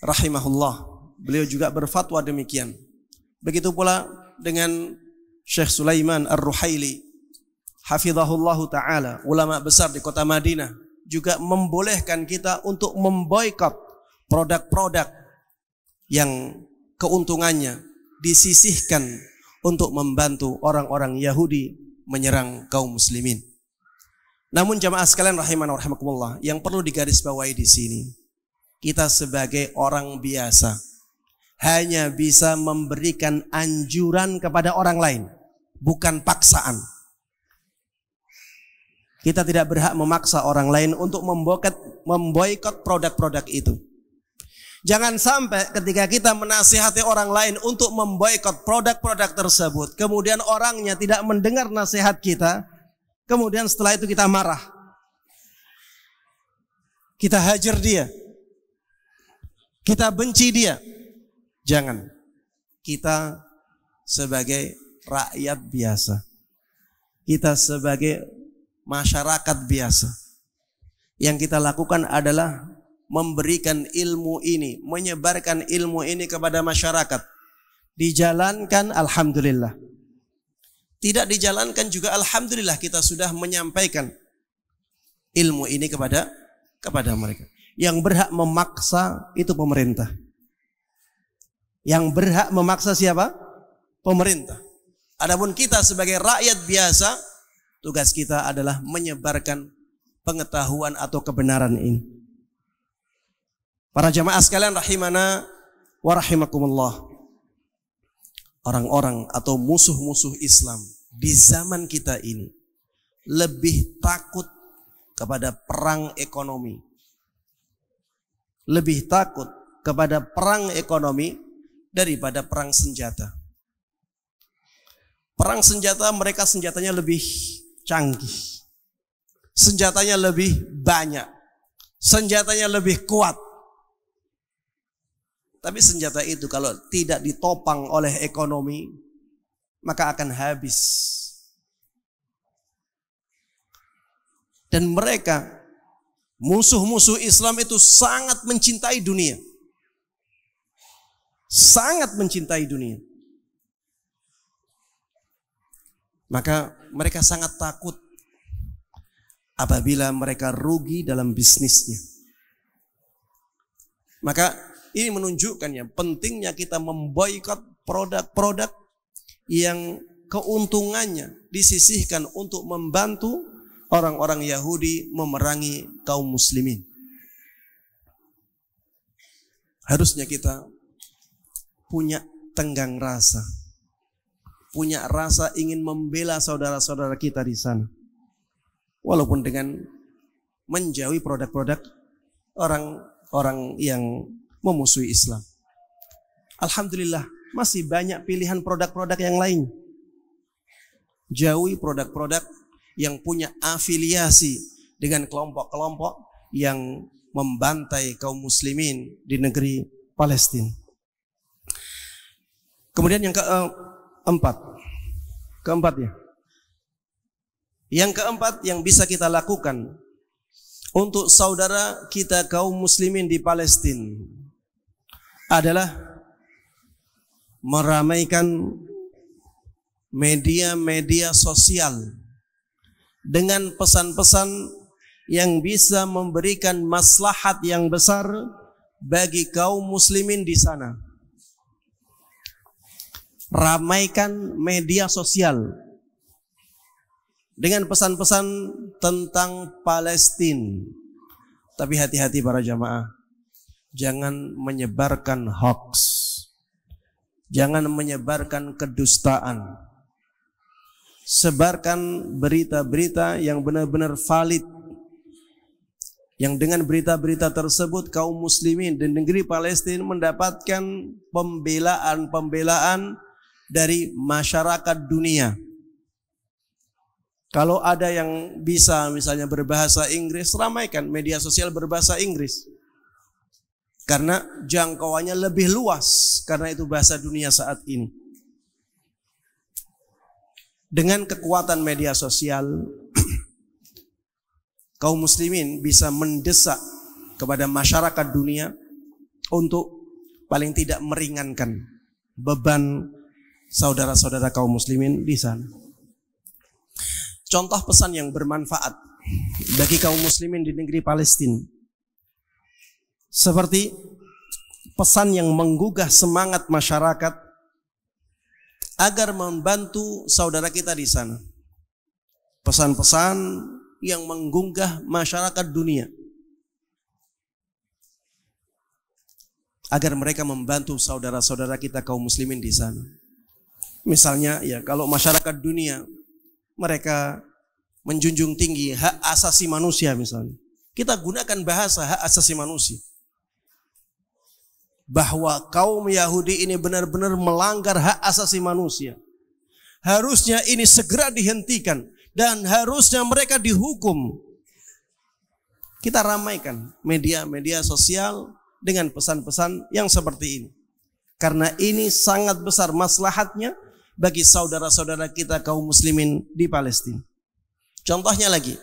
rahimahullah. Beliau juga berfatwa demikian. Begitu pula dengan Syekh Sulaiman Ar-Ruhaili hafizahullahu ta'ala, ulama besar di kota Madinah, juga membolehkan kita untuk memboikot produk-produk yang keuntungannya disisihkan untuk membantu orang-orang Yahudi menyerang kaum muslimin. Namun jamaah sekalian rahimana wa rahimakumullah, yang perlu digarisbawahi di sini, kita sebagai orang biasa hanya bisa memberikan anjuran kepada orang lain, bukan paksaan. Kita tidak berhak memaksa orang lain untuk memboikot produk-produk itu. Jangan sampai ketika kita menasihati orang lain untuk memboikot produk-produk tersebut, kemudian orangnya tidak mendengar nasihat kita, kemudian setelah itu kita marah, kita hajar dia, kita benci dia. Jangan. Kita sebagai rakyat biasa, kita sebagai masyarakat biasa, yang kita lakukan adalah memberikan ilmu ini, menyebarkan ilmu ini kepada masyarakat. Dijalankan alhamdulillah, tidak dijalankan juga alhamdulillah, kita sudah menyampaikan ilmu ini kepada mereka. Yang berhak memaksa itu pemerintah. Yang berhak memaksa siapa? Pemerintah. Adapun kita sebagai rakyat biasa, tugas kita adalah menyebarkan pengetahuan atau kebenaran ini. Para jamaah sekalian rahimana wa rahimakumullah, orang-orang atau musuh-musuh Islam di zaman kita ini lebih takut kepada perang ekonomi, lebih takut kepada perang ekonomi daripada perang senjata. Perang senjata, mereka senjatanya lebih canggih, senjatanya lebih banyak, senjatanya lebih kuat. Tapi senjata itu kalau tidak ditopang oleh ekonomi, maka akan habis. Dan mereka, musuh-musuh Islam itu sangat mencintai dunia. Sangat mencintai dunia. Maka mereka sangat takut apabila mereka rugi dalam bisnisnya. Maka ini menunjukkannya pentingnya kita memboikot produk-produk yang keuntungannya disisihkan untuk membantu orang-orang Yahudi memerangi kaum muslimin. Harusnya kita punya tenggang rasa, punya rasa ingin membela saudara-saudara kita di sana, walaupun dengan menjauhi produk-produk orang-orang yang memusuhi Islam. Alhamdulillah masih banyak pilihan produk-produk yang lain. Jauhi produk-produk yang punya afiliasi dengan kelompok-kelompok yang membantai kaum muslimin di negeri Palestina. Kemudian yang keempat, keempatnya. Yang keempat yang bisa kita lakukan untuk saudara kita kaum muslimin di Palestina adalah meramaikan media-media sosial dengan pesan-pesan yang bisa memberikan maslahat yang besar bagi kaum muslimin di sana. Ramaikan media sosial dengan pesan-pesan tentang Palestina. Tapi hati-hati para jamaah, jangan menyebarkan hoax, jangan menyebarkan kedustaan. Sebarkan berita-berita yang benar-benar valid, yang dengan berita-berita tersebut kaum muslimin di negeri Palestina mendapatkan pembelaan dari masyarakat dunia. Kalau ada yang bisa misalnya berbahasa Inggris, ramaikan media sosial berbahasa Inggris, karena jangkauannya lebih luas, karena itu bahasa dunia saat ini. Dengan kekuatan media sosial, kaum muslimin bisa mendesak kepada masyarakat dunia untuk paling tidak meringankan beban saudara-saudara kaum muslimin di sana. Contoh pesan yang bermanfaat bagi kaum muslimin di negeri Palestina, seperti pesan yang menggugah semangat masyarakat agar membantu saudara kita di sana. Pesan-pesan yang menggugah masyarakat dunia agar mereka membantu saudara-saudara kita kaum muslimin di sana. Misalnya ya, kalau masyarakat dunia mereka menjunjung tinggi hak asasi manusia misalnya, kita gunakan bahasa hak asasi manusia, bahwa kaum Yahudi ini benar-benar melanggar hak asasi manusia. Harusnya ini segera dihentikan dan harusnya mereka dihukum. Kita ramaikan media-media sosial dengan pesan-pesan yang seperti ini, karena ini sangat besar maslahatnya bagi saudara-saudara kita kaum muslimin di Palestina. Contohnya lagi,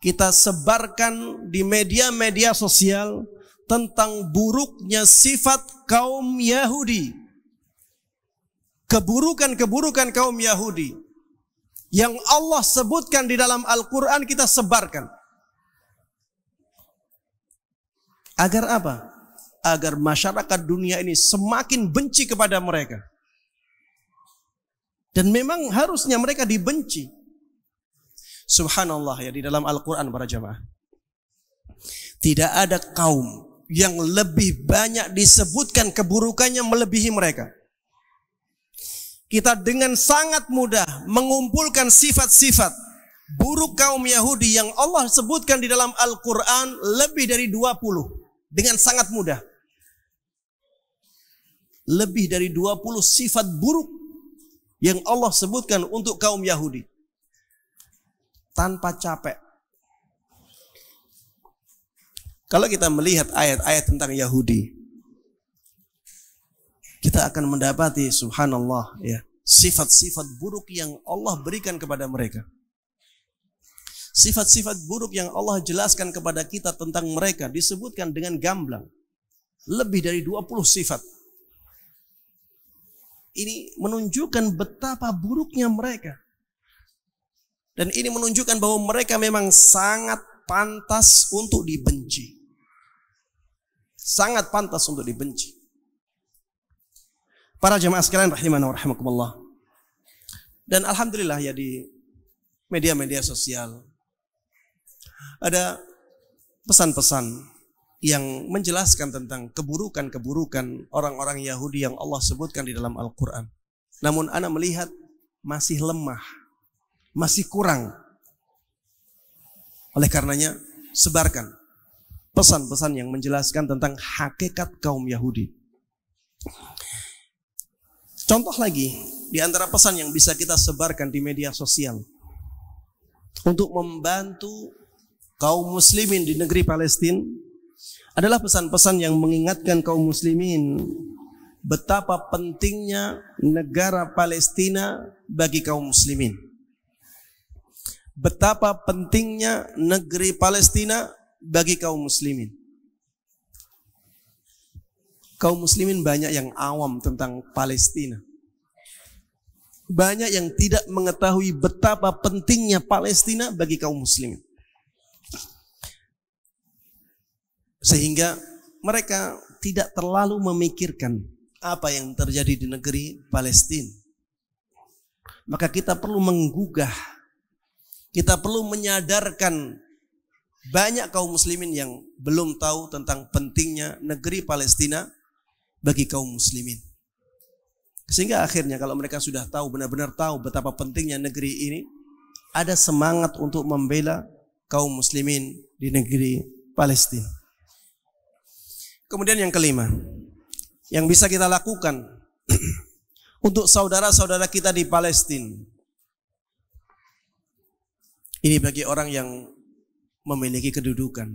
kita sebarkan di media-media sosial tentang buruknya sifat kaum Yahudi, keburukan-keburukan kaum Yahudi yang Allah sebutkan di dalam Al-Quran, kita sebarkan. Agar apa? Agar masyarakat dunia ini semakin benci kepada mereka. Dan memang harusnya mereka dibenci. Subhanallah ya, di dalam Al-Quran para jamaah, tidak ada kaum yang lebih banyak disebutkan keburukannya melebihi mereka. Kita dengan sangat mudah mengumpulkan sifat-sifat buruk kaum Yahudi yang Allah sebutkan di dalam Al-Quran lebih dari 20. Dengan sangat mudah. Lebih dari 20 sifat buruk yang Allah sebutkan untuk kaum Yahudi. Tanpa capek. Kalau kita melihat ayat-ayat tentang Yahudi, kita akan mendapati subhanallah ya, sifat-sifat buruk yang Allah berikan kepada mereka. Sifat-sifat buruk yang Allah jelaskan kepada kita tentang mereka disebutkan dengan gamblang. Lebih dari 20 sifat. Ini menunjukkan betapa buruknya mereka. Dan ini menunjukkan bahwa mereka memang sangat pantas untuk dibenci. Sangat pantas untuk dibenci. Para jemaah sekalian rahimana wa rahimakumullah. Dan alhamdulillah ya, di media-media sosial ada pesan-pesan yang menjelaskan tentang keburukan-keburukan orang-orang Yahudi yang Allah sebutkan di dalam Al-Quran. Namun ana melihat masih lemah, masih kurang. Oleh karenanya sebarkan pesan-pesan yang menjelaskan tentang hakikat kaum Yahudi. Contoh lagi, di antara pesan yang bisa kita sebarkan di media sosial untuk membantu kaum muslimin di negeri Palestina adalah pesan-pesan yang mengingatkan kaum muslimin betapa pentingnya negara Palestina bagi kaum muslimin. Betapa pentingnya negeri Palestina bagi kaum muslimin. Kaum muslimin banyak yang awam tentang Palestina. Banyak yang tidak mengetahui betapa pentingnya Palestina bagi kaum muslimin. Sehingga mereka tidak terlalu memikirkan apa yang terjadi di negeri Palestina. Maka kita perlu menggugah, kita perlu menyadarkan banyak kaum muslimin yang belum tahu tentang pentingnya negeri Palestina bagi kaum muslimin. Sehingga akhirnya kalau mereka sudah tahu, benar-benar tahu betapa pentingnya negeri ini, ada semangat untuk membela kaum muslimin di negeri Palestina. Kemudian yang kelima, yang bisa kita lakukan untuk saudara-saudara kita di Palestina. Ini bagi orang yang memiliki kedudukan.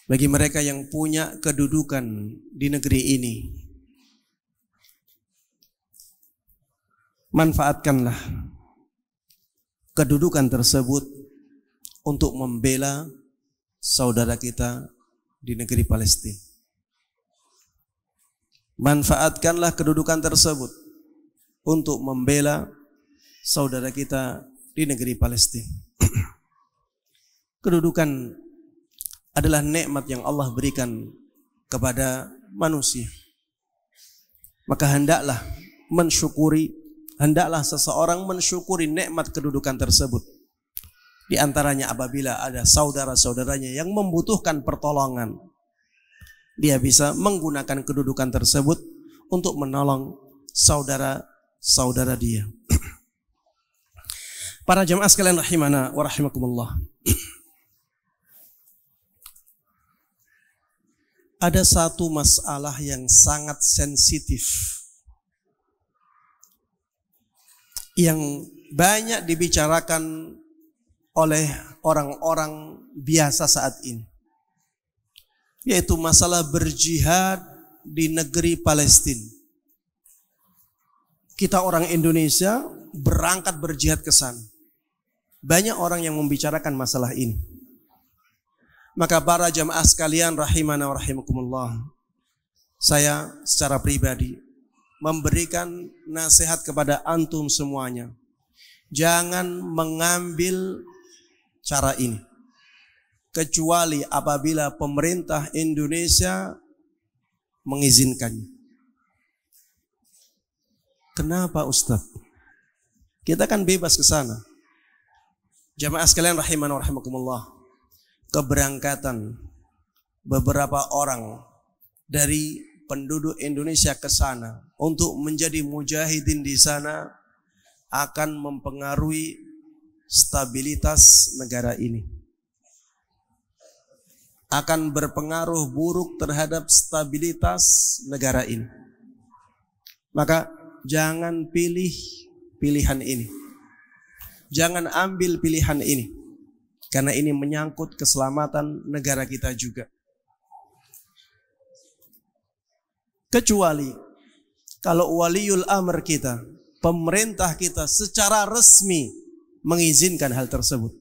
Bagi mereka yang punya kedudukan di negeri ini, manfaatkanlah kedudukan tersebut untuk membela saudara kita di negeri Palestina. Manfaatkanlah kedudukan tersebut untuk membela saudara kita di negeri Palestina. Kedudukan adalah nikmat yang Allah berikan kepada manusia. Maka hendaklah seseorang mensyukuri nikmat kedudukan tersebut. Di antaranya apabila ada saudara-saudaranya yang membutuhkan pertolongan, dia bisa menggunakan kedudukan tersebut untuk menolong saudara-saudara dia. Para jamaah sekalian rahimana wa rahimakumullah. Ada satu masalah yang sangat sensitif yang banyak dibicarakan oleh orang-orang biasa saat ini, yaitu masalah berjihad di negeri Palestina. Kita orang Indonesia berangkat berjihad ke sana. Banyak orang yang membicarakan masalah ini. Maka para jamaah sekalian rahimana wa rahimakumullah, saya secara pribadi memberikan nasihat kepada antum semuanya. Jangan mengambil cara ini kecuali apabila pemerintah Indonesia mengizinkannya. Kenapa Ustaz? Kita kan bebas ke sana. Jamaah sekalian rahimana wa rahimakumullah, keberangkatan beberapa orang dari penduduk Indonesia ke sana untuk menjadi mujahidin di sana akan mempengaruhi stabilitas negara ini. Akan berpengaruh buruk terhadap stabilitas negara ini. Maka jangan pilih pilihan ini. Jangan ambil pilihan ini. Karena ini menyangkut keselamatan negara kita juga. Kecuali kalau waliul amr kita, pemerintah kita secara resmi mengizinkan hal tersebut.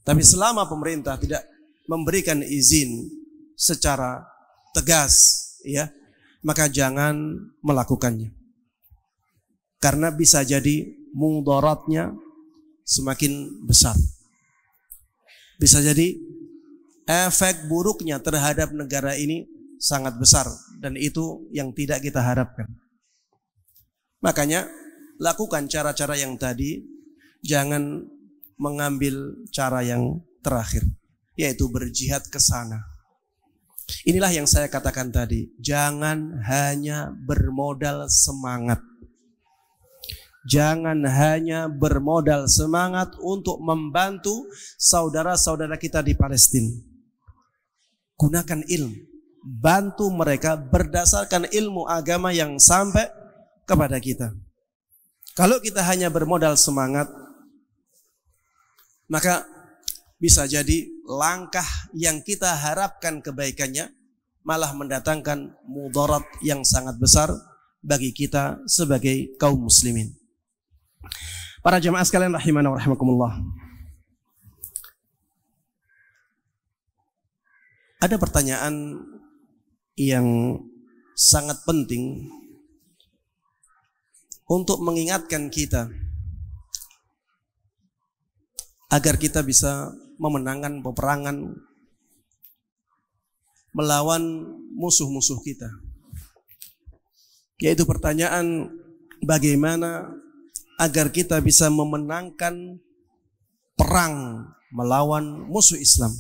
Tapi selama pemerintah tidak memberikan izin secara tegas, ya, maka jangan melakukannya. Karena bisa jadi mudaratnya semakin besar. Bisa jadi efek buruknya terhadap negara ini sangat besar, dan itu yang tidak kita harapkan. Makanya lakukan cara-cara yang tadi, jangan mengambil cara yang terakhir, yaitu berjihad ke sana. Inilah yang saya katakan tadi, jangan hanya bermodal semangat. Jangan hanya bermodal semangat untuk membantu saudara-saudara kita di Palestina. Gunakan ilmu, bantu mereka berdasarkan ilmu agama yang sampai kepada kita. Kalau kita hanya bermodal semangat, maka bisa jadi langkah yang kita harapkan kebaikannya malah mendatangkan mudarat yang sangat besar bagi kita sebagai kaum muslimin. Para jamaah sekalian rahimana wa rahimakumullah. Ada pertanyaan yang sangat penting untuk mengingatkan kita agar kita bisa memenangkan peperangan melawan musuh-musuh kita, yaitu pertanyaan bagaimana agar kita bisa memenangkan perang melawan musuh Islam.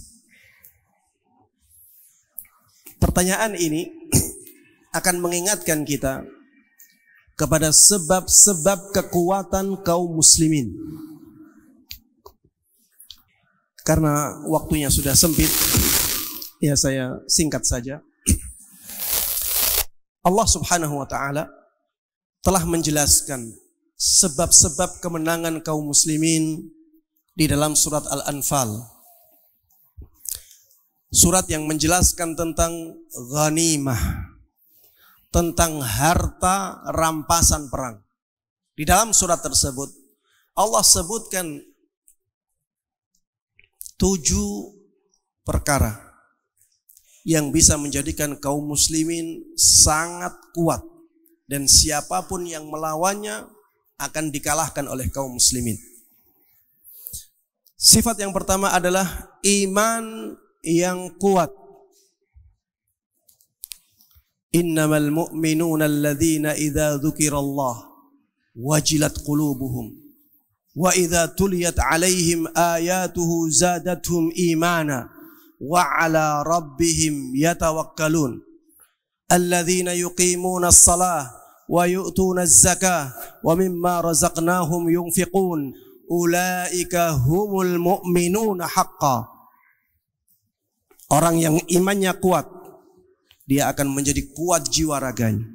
Pertanyaan ini akan mengingatkan kita kepada sebab-sebab kekuatan kaum muslimin. Karena waktunya sudah sempit, ya saya singkat saja. Allah Subhanahu wa ta'ala telah menjelaskan sebab-sebab kemenangan kaum muslimin di dalam surat Al-Anfal. Surat yang menjelaskan tentang ghanimah, tentang harta rampasan perang. Di dalam surat tersebut Allah sebutkan 7 perkara yang bisa menjadikan kaum muslimin sangat kuat, dan siapapun yang melawannya akan dikalahkan oleh kaum muslimin. Sifat yang pertama adalah iman yang kuat. Innamal mu'minuna alladzina idza dzukirallah wajilat qulubuhum wa idza tuliyat alaihim ayatuhu zadatuhum imana wa ala rabbihim yatawakkalun alladzina yuqimuna as-salah wa yu'tuna az-zakah wa mimma razaqnahum yunfiqun ulaika humul mu'minuna haqqan. Orang yang imannya kuat, dia akan menjadi kuat jiwa raganya,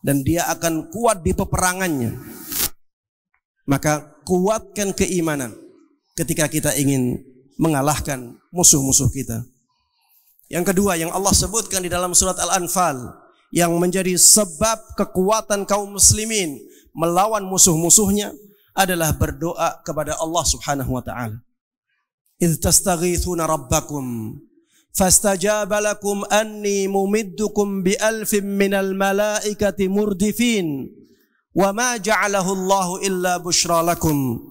dan dia akan kuat di peperangannya. Maka kuatkan keimanan ketika kita ingin mengalahkan musuh-musuh kita. Yang kedua yang Allah sebutkan di dalam surat Al-Anfal, yang menjadi sebab kekuatan kaum muslimin melawan musuh-musuhnya adalah berdoa kepada Allah Subhanahu wa ta'ala. Idz tastaghithuna rabbakum fastajaba lakum anni mumiddukum bi alfin minal malaikati murdifin wa ma ja'alahu Allahu illa bushra lakum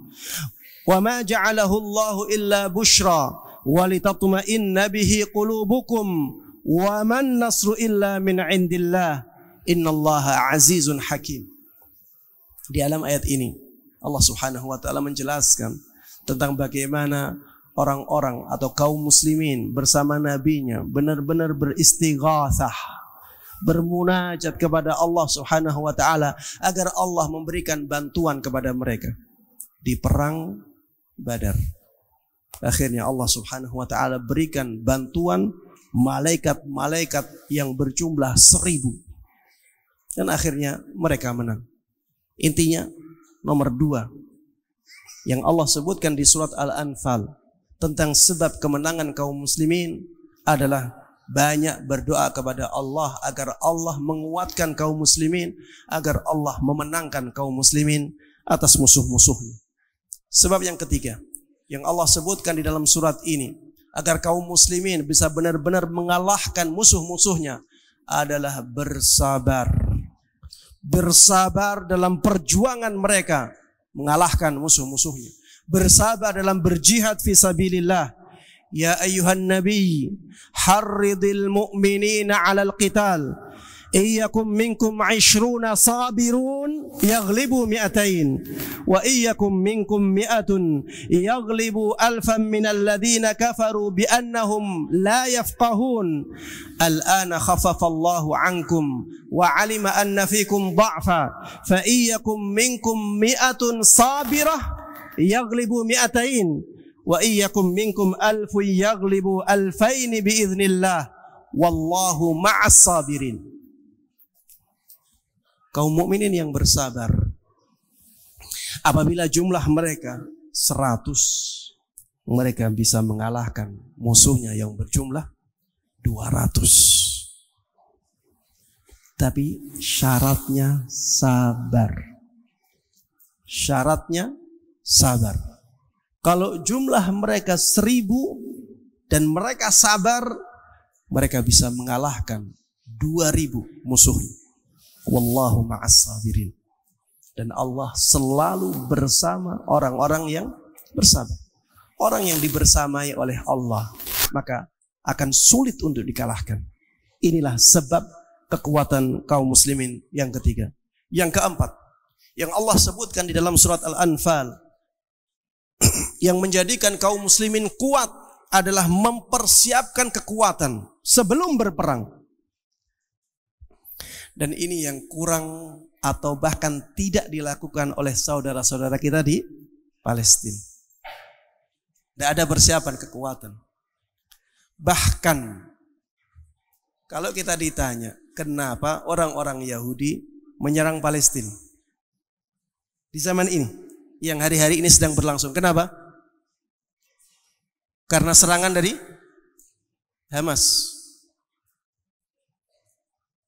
wa ma ja'alahu Allahu illa bushra walitatma'inna bihi qulubukum wa man nasru illa min indillah innallaha azizun hakim. Di dalam ayat ini Allah Subhanahu wa ta'ala menjelaskan tentang bagaimana orang-orang atau kaum muslimin bersama nabinya benar-benar beristighatsah, bermunajat kepada Allah Subhanahu wa ta'ala agar Allah memberikan bantuan kepada mereka di perang Badar. Akhirnya Allah Subhanahu wa ta'ala berikan bantuan malaikat-malaikat yang berjumlah 1000, dan akhirnya mereka menang. Intinya nomor 2 yang Allah sebutkan di surat Al-Anfal tentang sebab kemenangan kaum muslimin adalah banyak berdoa kepada Allah agar Allah menguatkan kaum muslimin, agar Allah memenangkan kaum muslimin atas musuh-musuhnya. Sebab yang ketiga yang Allah sebutkan di dalam surat ini agar kaum muslimin bisa benar-benar mengalahkan musuh-musuhnya adalah bersabar. Bersabar dalam perjuangan mereka mengalahkan musuh-musuhnya. Bersabar dalam berjihad fi sabilillah. Ya ayyuhan nabi harridil mu'minina 'alal qital iyyakum minkum 'ishruna sabirun yaghlibu mi'atain wa iyyakum minkum mi'atun yaghlibu alfan minal ladzina kafaru bi annahum la yafqahun al-ana khaffafa Allahu 'ankum wa 'alima anna fikum dha'fa fa iyyakum minkum mi'atun sabirah yaghlibu mi'atain wa iyyakum minkum alfun yaghlibu alfain biiznillah wallahu ma'as sabirin. Kaum mukminin yang bersabar, apabila jumlah mereka 100, mereka bisa mengalahkan musuhnya yang berjumlah 200. Tapi syaratnya sabar. Syaratnya sabar. Kalau jumlah mereka 1000 dan mereka sabar, mereka bisa mengalahkan 2000 musuh. Wallahu ma'as sabirin. Dan Allah selalu bersama orang-orang yang bersabar. Orang yang dibersamai oleh Allah, maka akan sulit untuk dikalahkan. Inilah sebab kekuatan kaum muslimin yang ketiga. Yang keempat, yang Allah sebutkan di dalam surat Al-Anfal, yang menjadikan kaum muslimin kuat adalah mempersiapkan kekuatan sebelum berperang. Dan ini yang kurang atau bahkan tidak dilakukan oleh saudara-saudara kita di Palestina. Tidak ada persiapan kekuatan. Bahkan kalau kita ditanya kenapa orang-orang Yahudi menyerang Palestina di zaman ini, yang hari-hari ini sedang berlangsung, kenapa? Karena serangan dari Hamas.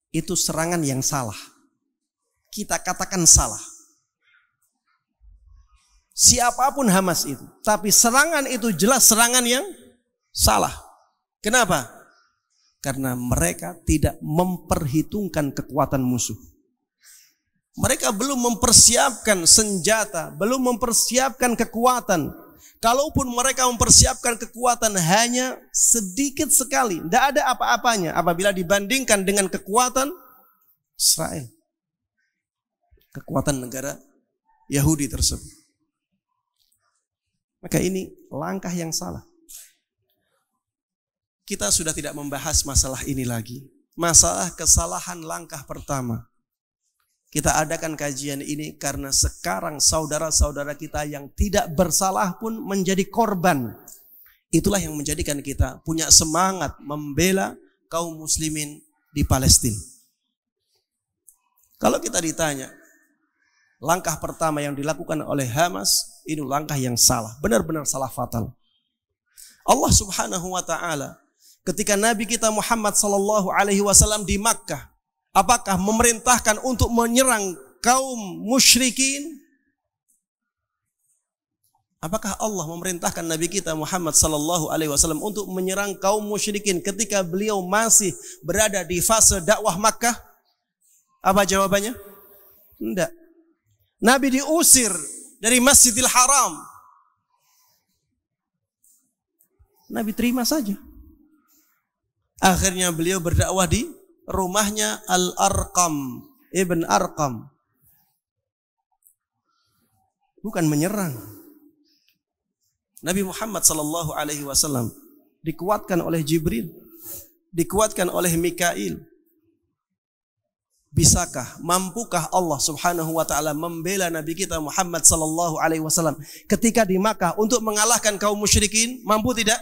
Itu serangan yang salah. Kita katakan salah. Siapapun Hamas itu, tapi serangan itu jelas serangan yang salah. Kenapa? Karena mereka tidak memperhitungkan kekuatan musuh. Mereka belum mempersiapkan senjata, belum mempersiapkan kekuatan. Kalaupun mereka mempersiapkan kekuatan hanya sedikit sekali, tidak ada apa-apanya apabila dibandingkan dengan kekuatan Israel, kekuatan negara Yahudi tersebut. Maka ini langkah yang salah. Kita sudah tidak membahas masalah ini lagi. Masalah kesalahan langkah pertama. Kita adakan kajian ini karena sekarang saudara-saudara kita yang tidak bersalah pun menjadi korban. Itulah yang menjadikan kita punya semangat membela kaum muslimin di Palestina. Kalau kita ditanya, langkah pertama yang dilakukan oleh Hamas, ini langkah yang salah, benar-benar salah fatal. Allah Subhanahu wa taala ketika Nabi kita Muhammad sallallahu alaihi wasallam di Makkah, apakah memerintahkan untuk menyerang kaum musyrikin? Apakah Allah memerintahkan Nabi kita Muhammad sallallahu alaihi wasallam untuk menyerang kaum musyrikin ketika beliau masih berada di fase dakwah Makkah? Apa jawabannya? Tidak. Nabi diusir dari Masjidil Haram. Nabi terima saja. Akhirnya beliau berdakwah di rumahnya Al-Arqam, Ibn Arqam. Bukan menyerang. Nabi Muhammad sallallahu alaihi wasallam dikuatkan oleh Jibril, dikuatkan oleh Mikail. Bisakah, mampukah Allah Subhanahu wa taala membela Nabi kita Muhammad sallallahu alaihi wasallam ketika di Makkah untuk mengalahkan kaum musyrikin? Mampu tidak?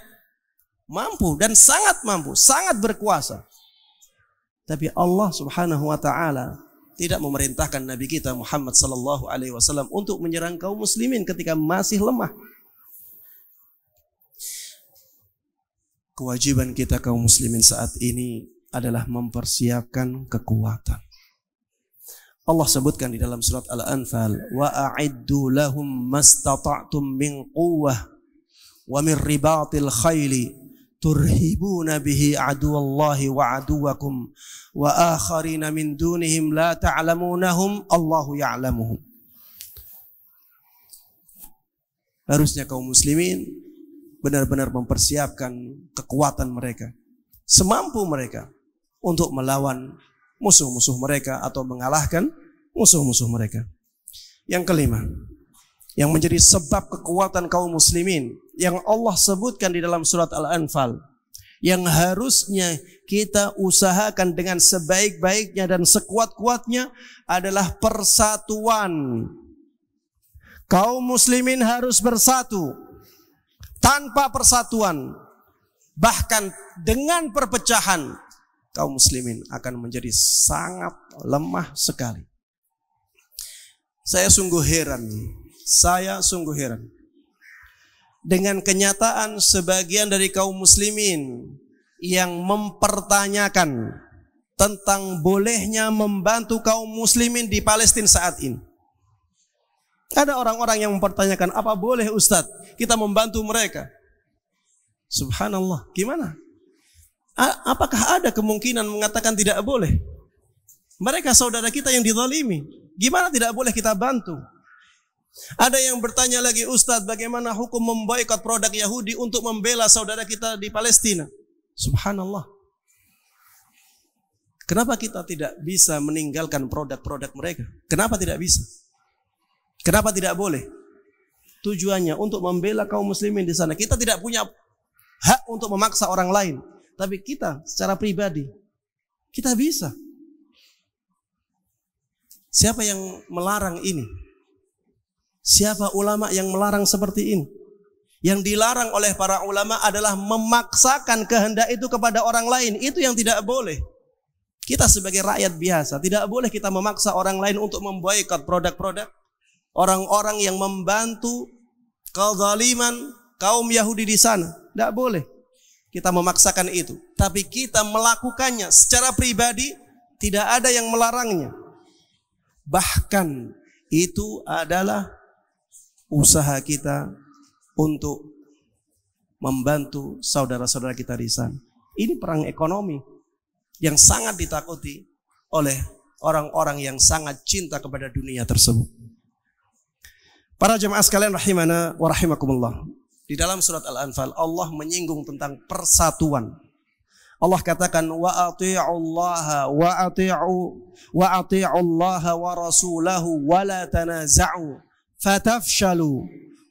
Mampu, dan sangat mampu, sangat berkuasa. Tapi Allah Subhanahu wa taala tidak memerintahkan Nabi kita Muhammad sallallahu alaihi wasallam untuk menyerang kaum muslimin ketika masih lemah. Kewajiban kita kaum muslimin saat ini adalah mempersiapkan kekuatan. Allah sebutkan di dalam surat Al-Anfal, wa a'iddu lahum mastata'tum min quwwah wa min ribatil khaili turhibuna bihi aduwallahi wa aduwakum wa akharina min dunihim la ta'lamunahum Allahu ya'lamuhum. Harusnya kaum muslimin benar-benar mempersiapkan kekuatan mereka semampu mereka untuk melawan musuh-musuh mereka atau mengalahkan musuh-musuh mereka. Yang kelima, yang menjadi sebab kekuatan kaum muslimin yang Allah sebutkan di dalam surat Al-Anfal, yang harusnya kita usahakan dengan sebaik-baiknya dan sekuat-kuatnya adalah persatuan. Kaum muslimin harus bersatu. Tanpa persatuan, bahkan dengan perpecahan, kaum muslimin akan menjadi sangat lemah sekali. Saya sungguh heran dengan kenyataan sebagian dari kaum muslimin yang mempertanyakan tentang bolehnya membantu kaum muslimin di Palestina saat ini. Ada orang-orang yang mempertanyakan, apa boleh Ustadz kita membantu mereka? Subhanallah, gimana? Apakah ada kemungkinan mengatakan tidak boleh? Mereka saudara kita yang dizalimi, gimana tidak boleh kita bantu? Ada yang bertanya lagi, Ustadz, bagaimana hukum memboikot produk Yahudi untuk membela saudara kita di Palestina? Subhanallah. Kenapa kita tidak bisa meninggalkan produk-produk mereka? Kenapa tidak bisa? Kenapa tidak boleh? Tujuannya untuk membela kaum muslimin di sana. Kita tidak punya hak untuk memaksa orang lain, tapi kita secara pribadi kita bisa. Siapa yang melarang ini? Siapa ulama yang melarang seperti ini? Yang dilarang oleh para ulama adalah memaksakan kehendak itu kepada orang lain. Itu yang tidak boleh. Kita sebagai rakyat biasa tidak boleh kita memaksa orang lain untuk memboikot produk-produk orang-orang yang membantu kezaliman kaum Yahudi di sana. Tidak boleh kita memaksakan itu. Tapi kita melakukannya secara pribadi, tidak ada yang melarangnya. Bahkan itu adalah usaha kita untuk membantu saudara-saudara kita di sana. Ini perang ekonomi yang sangat ditakuti oleh orang-orang yang sangat cinta kepada dunia tersebut. Para jemaah sekalian rahimana wa rahimakumullah. Di dalam surat Al-Anfal Allah menyinggung tentang persatuan. Allah katakan wa ati'ullaha wa ati'ullaha wa rasulahu wa la tanaza'u fatafshalu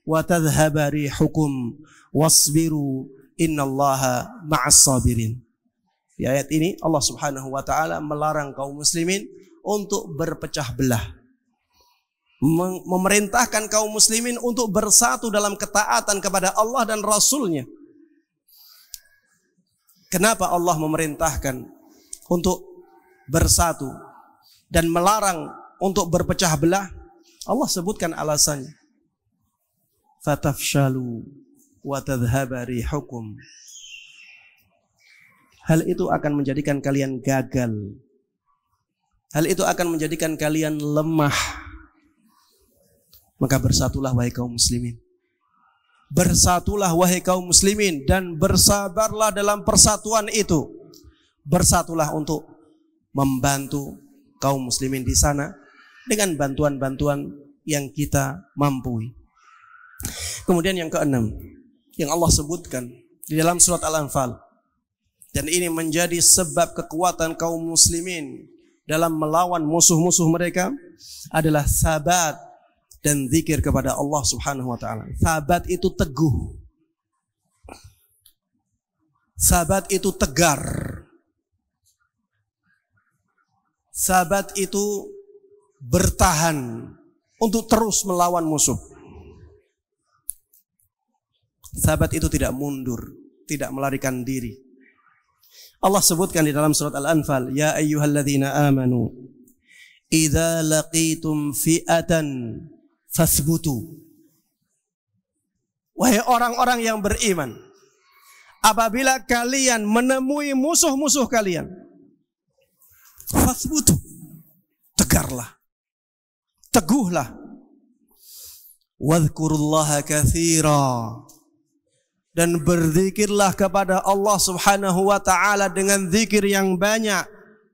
wa tadhhaba rihukum wasbiru innallaha ma'as sabirin. Di ayat ini Allah Subhanahu wa taala melarang kaum muslimin untuk berpecah belah. Memerintahkan kaum muslimin untuk bersatu dalam ketaatan kepada Allah dan Rasul-Nya. Kenapa Allah memerintahkan untuk bersatu dan melarang untuk berpecah belah? Allah sebutkan alasannya. Fatafshalu wa tadhhaba rihukum. Hal itu akan menjadikan kalian gagal. Hal itu akan menjadikan kalian lemah. Maka bersatulah wahai kaum muslimin. Bersatulah wahai kaum muslimin dan bersabarlah dalam persatuan itu. Bersatulah untuk membantu kaum muslimin di sana dengan bantuan-bantuan yang kita mampu. Kemudian yang keenam yang Allah sebutkan di dalam surat Al-Anfal, dan ini menjadi sebab kekuatan kaum muslimin dalam melawan musuh-musuh mereka, adalah sabat dan zikir kepada Allah Subhanahu wa taala. Sabat itu teguh. Sabat itu tegar. Sabat itu bertahan untuk terus melawan musuh. Sabat itu tidak mundur, tidak melarikan diri. Allah sebutkan di dalam surat Al-Anfal, ya ayyuhalladzina amanu idza laqitum fi'atan fasbutu. Wahai orang-orang yang beriman, apabila kalian menemui musuh-musuh kalian, fasbutu, tegarlah, teguhlah. Wadhkurullaha katsira, dan berzikirlah kepada Allah Subhanahu wa taala dengan zikir yang banyak,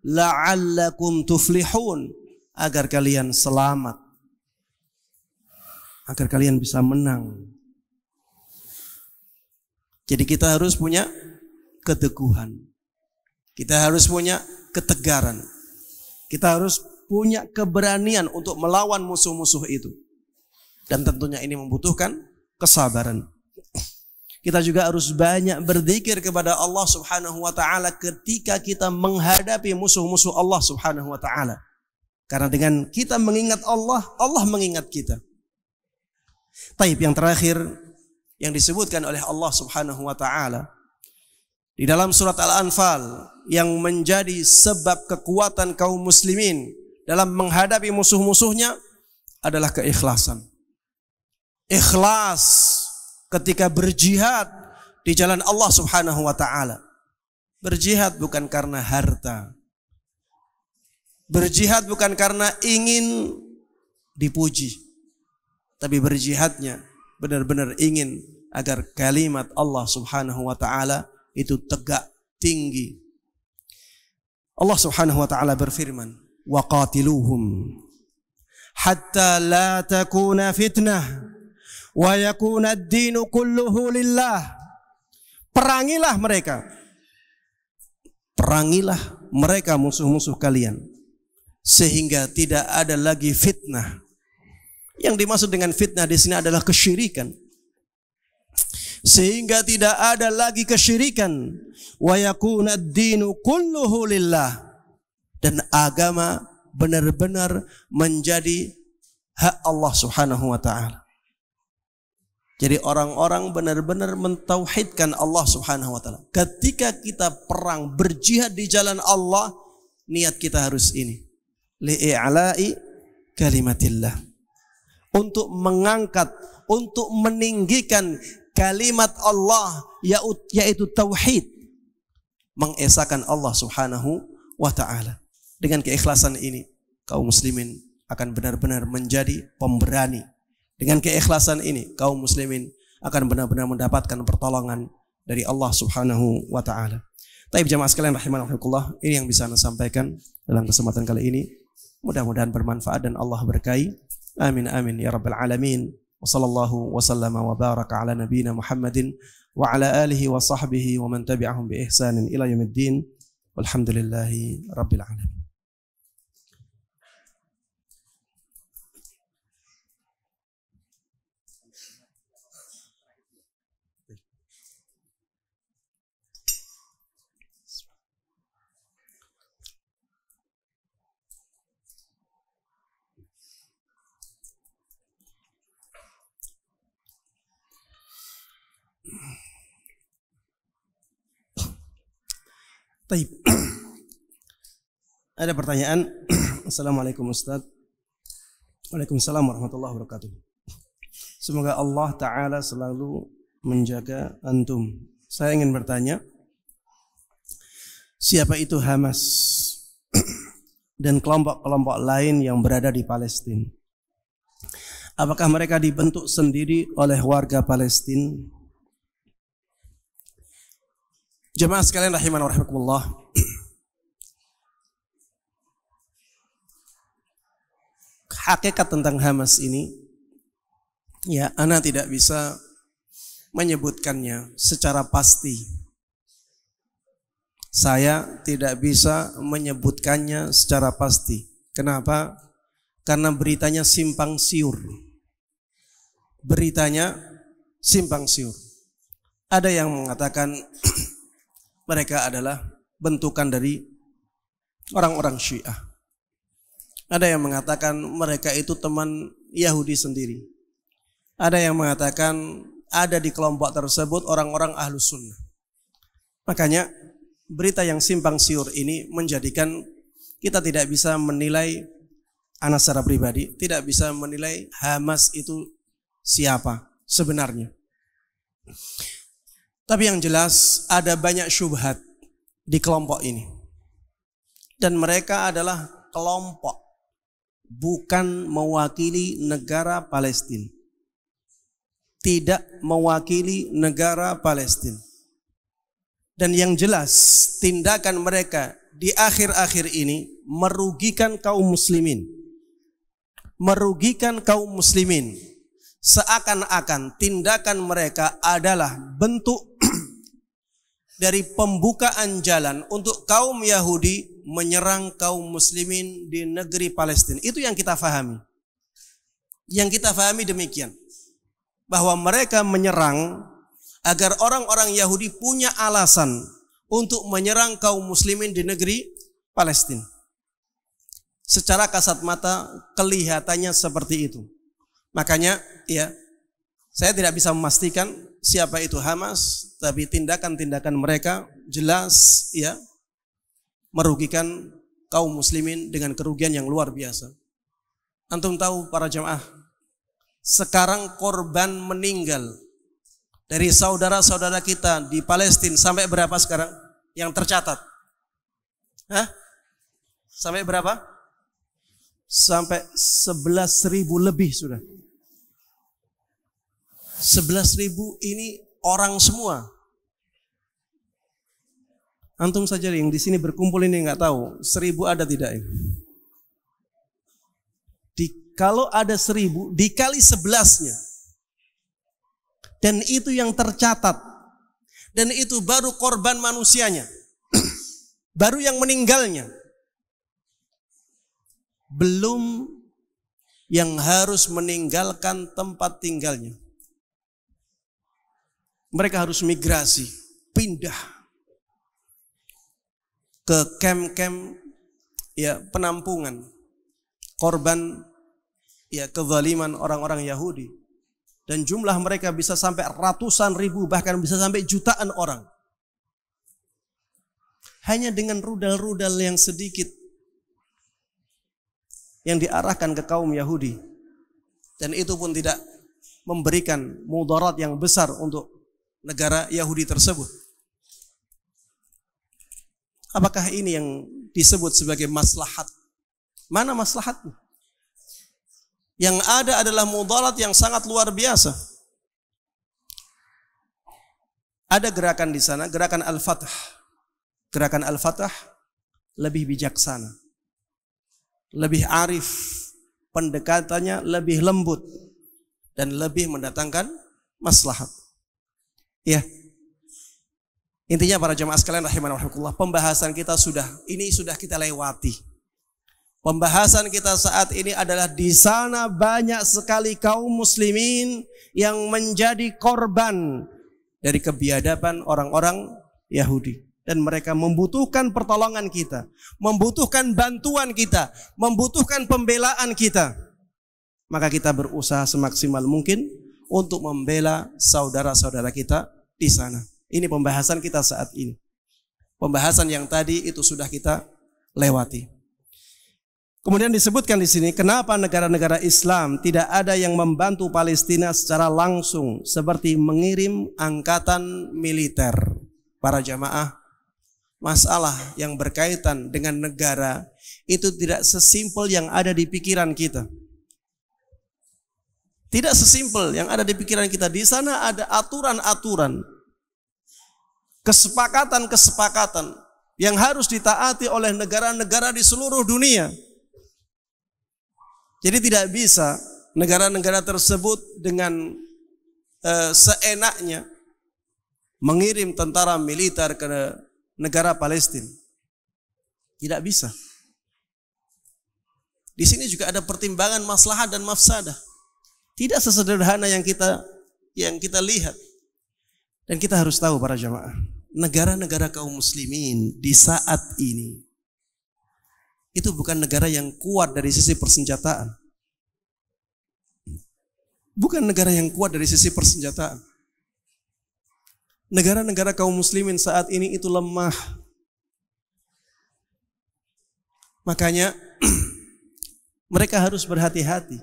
la'allakum tuflihun, agar kalian selamat, agar kalian bisa menang. Jadi kita harus punya keteguhan, kita harus punya ketegaran, kita harus punya keberanian untuk melawan musuh-musuh itu. Dan tentunya ini membutuhkan kesabaran. Kita juga harus banyak berzikir kepada Allah Subhanahu wa taala ketika kita menghadapi musuh-musuh Allah Subhanahu wa taala. Karena dengan kita mengingat Allah, Allah mengingat kita. Taib yang terakhir yang disebutkan oleh Allah Subhanahu wa taala di dalam surat Al-Anfal yang menjadi sebab kekuatan kaum muslimin dalam menghadapi musuh-musuhnya adalah keikhlasan. Ikhlas ketika berjihad di jalan Allah Subhanahu wa taala. Berjihad bukan karena harta, Berjihad bukan karena ingin dipuji, tapi berjihadnya benar-benar ingin agar kalimat Allah Subhanahu wa taala itu tegak tinggi. Allah Subhanahu wa taala berfirman, "Wa qatiluhum hatta la takuna fitnah wa yakuna ad-dinu kulluhu lillah." Perangilah mereka. Perangilah mereka musuh-musuh kalian sehingga tidak ada lagi fitnah. Yang dimaksud dengan fitnah di sini adalah kesyirikan. Sehingga tidak ada lagi kesyirikan. Wa yakuna ad-dinu kulluhu lillah. Dan agama benar-benar menjadi hak Allah Subhanahu wa taala. Jadi orang-orang benar-benar mentauhidkan Allah Subhanahu wa taala. Ketika kita perang berjihad di jalan Allah, niat kita harus ini. Li'i'la'i kalimatillah. Untuk mengangkat, untuk meninggikan kalimat Allah, yaitu tauhid. Mengesahkan Allah Subhanahu wa taala. Dengan keikhlasan ini, kaum muslimin akan benar-benar menjadi pemberani. Dengan keikhlasan ini, kaum muslimin akan benar-benar mendapatkan pertolongan dari Allah Subhanahu wa taala. Taib jamaah sekalian rahimakumullah, ini yang bisa saya sampaikan dalam kesempatan kali ini. Mudah-mudahan bermanfaat dan Allah berkahi. Amin amin ya rabbal alamin. Wa sallallahu wa sallama wa baraka ala nabiyyina Muhammadin wa ala alihi wa sahbihi wa man tabi'ahum bi ihsanin ila yaumiddin. Walhamdulillahi rabbil alamin. Taib. Ada pertanyaan. Assalamualaikum Ustaz. Waalaikumsalam warahmatullahi wabarakatuh. Semoga Allah Ta'ala selalu menjaga antum. Saya ingin bertanya, siapa itu Hamas dan kelompok-kelompok lain yang berada di Palestina? Apakah mereka dibentuk sendiri oleh warga Palestina? Jemaah sekalian rahimana wa rahimakumullah. Hakikat tentang Hamas ini, ya, ana tidak bisa menyebutkannya secara pasti. Saya tidak bisa menyebutkannya secara pasti. Kenapa? Karena beritanya simpang siur. Beritanya simpang siur. Ada yang mengatakan mereka adalah bentukan dari orang-orang Syiah. Ada yang mengatakan mereka itu teman Yahudi sendiri. Ada yang mengatakan ada di kelompok tersebut orang-orang Ahlus Sunnah. Makanya berita yang simpang siur ini menjadikan kita tidak bisa menilai, ana secara pribadi tidak bisa menilai Hamas itu siapa sebenarnya. Tapi yang jelas ada banyak syubhat di kelompok ini. Dan mereka adalah kelompok, bukan mewakili negara Palestina. Tidak mewakili negara Palestina. Dan yang jelas tindakan mereka di akhir-akhir ini merugikan kaum muslimin. Merugikan kaum muslimin. Seakan-akan tindakan mereka adalah bentuk dari pembukaan jalan untuk kaum Yahudi menyerang kaum muslimin di negeri Palestina. Itu yang kita fahami. Yang kita fahami demikian. Bahwa mereka menyerang agar orang-orang Yahudi punya alasan untuk menyerang kaum muslimin di negeri Palestina. Secara kasat mata kelihatannya seperti itu. Makanya ya, saya tidak bisa memastikan siapa itu Hamas, tapi tindakan-tindakan mereka jelas ya merugikan kaum muslimin dengan kerugian yang luar biasa. Antum tahu para jemaah, sekarang korban meninggal dari saudara-saudara kita di Palestina sampai berapa sekarang yang tercatat? Hah? Sampai berapa? sampai 11.000 lebih sudah. 11.000 ini orang semua. Antum saja yang di sini berkumpul ini nggak tahu 1.000 ada tidak ini. Kalau ada 1.000 dikali 11-nya. Dan itu yang tercatat. Dan itu baru korban manusianya. Baru yang meninggalnya. Belum yang harus meninggalkan tempat tinggalnya. Mereka harus migrasi, pindah ke kem-kem ya penampungan korban ya kezaliman orang-orang Yahudi. Dan jumlah mereka bisa sampai ratusan ribu, bahkan bisa sampai jutaan orang. Hanya dengan rudal-rudal yang sedikit yang diarahkan ke kaum Yahudi. Dan itu pun tidak memberikan mudarat yang besar untuk negara Yahudi tersebut. Apakah ini yang disebut sebagai maslahat? Mana maslahatnya? Yang ada adalah mudarat yang sangat luar biasa. Ada gerakan di sana, gerakan Al-Fatah. Gerakan Al-Fatah lebih bijaksana, lebih arif, pendekatannya lebih lembut, dan lebih mendatangkan maslahat. Ya, intinya para jemaah sekalian rahimanallah, pembahasan kita sudah kita lewati. Pembahasan kita saat ini adalah di sana banyak sekali kaum muslimin yang menjadi korban dari kebiadaban orang-orang Yahudi. Dan mereka membutuhkan pertolongan kita, membutuhkan bantuan kita, membutuhkan pembelaan kita. Maka kita berusaha semaksimal mungkin untuk membela saudara-saudara kita di sana. Ini pembahasan kita saat ini. Pembahasan yang tadi itu sudah kita lewati. Kemudian disebutkan di sini, kenapa negara-negara Islam tidak ada yang membantu Palestina secara langsung seperti mengirim angkatan militer. Para jamaah, masalah yang berkaitan dengan negara itu tidak sesimpel yang ada di pikiran kita. Tidak sesimpel yang ada di pikiran kita. Di sana ada aturan-aturan, kesepakatan-kesepakatan yang harus ditaati oleh negara-negara di seluruh dunia. Jadi tidak bisa negara-negara tersebut dengan seenaknya mengirim tentara militer ke negara Palestina. Tidak bisa. Di sini juga ada pertimbangan maslahat dan mafsadah. Tidak sesederhana yang kita lihat. Dan kita harus tahu para jamaah, negara-negara kaum muslimin di saat ini itu bukan negara yang kuat dari sisi persenjataan. Bukan negara yang kuat dari sisi persenjataan. Negara-negara kaum muslimin saat ini itu lemah. Makanya mereka harus berhati-hati.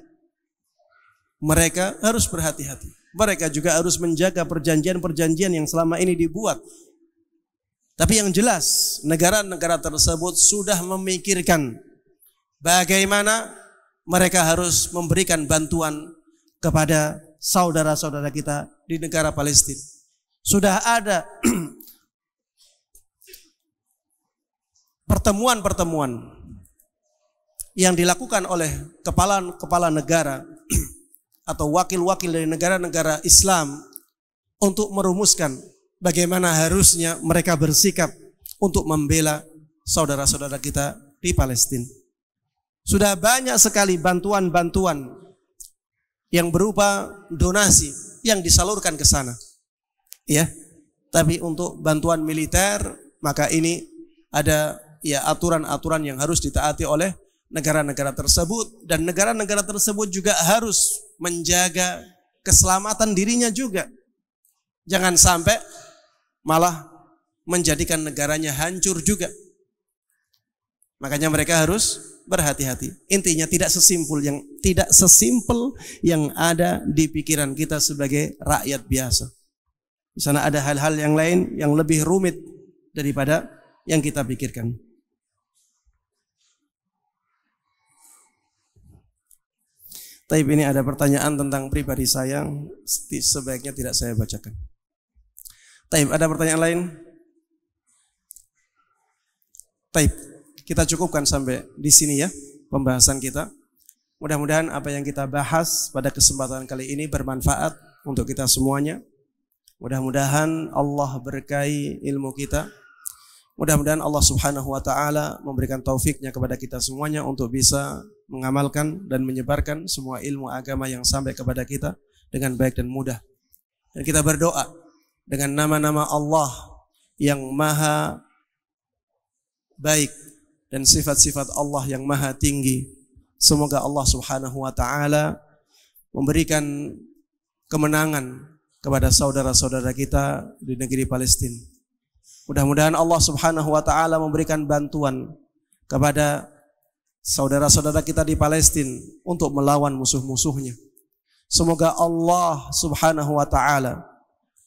Mereka harus berhati-hati. Mereka juga harus menjaga perjanjian-perjanjian yang selama ini dibuat. Tapi yang jelas, negara-negara tersebut sudah memikirkan bagaimana mereka harus memberikan bantuan kepada saudara-saudara kita di negara Palestina. Sudah ada pertemuan-pertemuan yang dilakukan oleh kepala negara atau wakil-wakil dari negara-negara Islam untuk merumuskan bagaimana harusnya mereka bersikap untuk membela saudara-saudara kita di Palestina. Sudah banyak sekali bantuan-bantuan yang berupa donasi yang disalurkan ke sana. Ya, tapi untuk bantuan militer maka ini ada ya aturan-aturan yang harus ditaati oleh negara-negara tersebut, dan negara-negara tersebut juga harus menjaga keselamatan dirinya juga. Jangan sampai malah menjadikan negaranya hancur juga. Makanya mereka harus berhati-hati. Intinya tidak sesimpel yang ada di pikiran kita sebagai rakyat biasa. Di sana ada hal-hal yang lain yang lebih rumit daripada yang kita pikirkan. Taib, ini ada pertanyaan tentang pribadi saya, sebaiknya tidak saya bacakan. Taib, ada pertanyaan lain? Taib, kita cukupkan sampai di sini ya pembahasan kita. Mudah-mudahan apa yang kita bahas pada kesempatan kali ini bermanfaat untuk kita semuanya. Mudah-mudahan Allah berkahi ilmu kita. Mudah-mudahan Allah Subhanahu wa taala memberikan taufiknya kepada kita semuanya untuk bisa mengamalkan dan menyebarkan semua ilmu agama yang sampai kepada kita dengan baik dan mudah. Dan kita berdoa dengan nama-nama Allah yang maha baik dan sifat-sifat Allah yang maha tinggi. Semoga Allah Subhanahu wa taala memberikan kemenangan kepada saudara-saudara kita di negeri Palestina. Mudah-mudahan Allah Subhanahu wa taala memberikan bantuan kepada saudara-saudara kita di Palestina untuk melawan musuh-musuhnya. Semoga Allah Subhanahu wa taala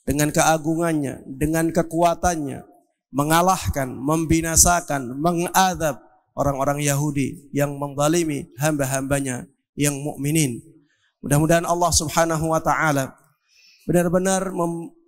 dengan keagungannya, dengan kekuatannya mengalahkan, membinasakan, mengadab orang-orang Yahudi yang menzalimi hamba-hambanya yang mukminin. Mudah-mudahan Allah Subhanahu wa taala benar-benar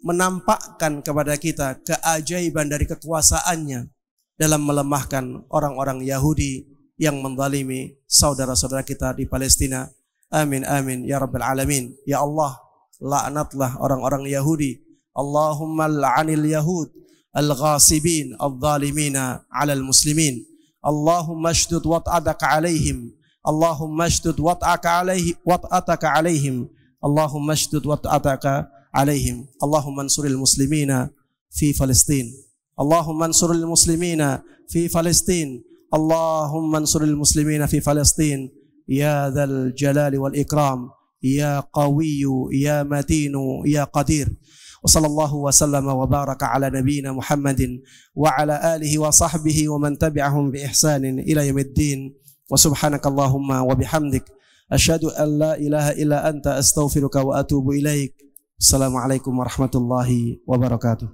menampakkan kepada kita keajaiban dari kekuasaannya dalam melemahkan orang-orang Yahudi yang menzalimi saudara-saudara kita di Palestina. Amin amin ya rabbal alamin. Ya Allah, laknatlah orang-orang Yahudi. Allahumma la'anil yahud al-ghasibin al-zalimina 'alal muslimin. Allahumma ashdud wat'ataka 'alaihim. Allahumma ashdud wat'ataka 'alaihim. Allahumma ashdud wat'ataka 'alaihim. Allahumma ansuril muslimina fi Palestin. Allahumma ansuril muslimina fi Palestin. Allahumma ansuril muslimina fi Palestin. Ya dzal jalali wal ikram, ya qawiyyu, ya matinu, ya qadir. Wa sallallahu wa sallama wa baraka ala nabiyyina Muhammadin wa ala alihi wa sahbihi wa man tabi'ahum bi ihsanin ila yaumiddin. Wa subhanakallahumma wa bihamdik asyhadu an la ilaha illa anta astaghfiruka wa atubu ilaik. Assalamualaikum warahmatullahi wabarakatuh.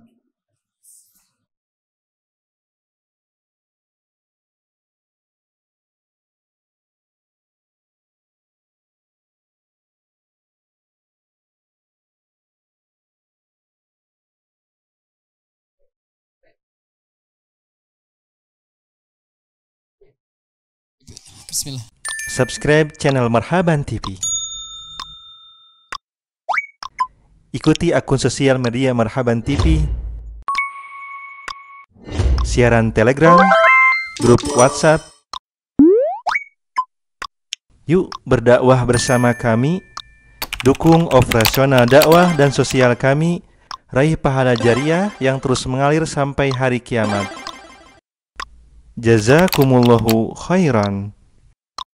Bismillah. Subscribe channel Marhaban TV. Ikuti akun sosial media Marhaban TV, siaran Telegram, grup WhatsApp. Yuk berdakwah bersama kami. Dukung operasional dakwah dan sosial kami. Raih pahala jariah yang terus mengalir sampai hari kiamat. Jazakumullahu khairan.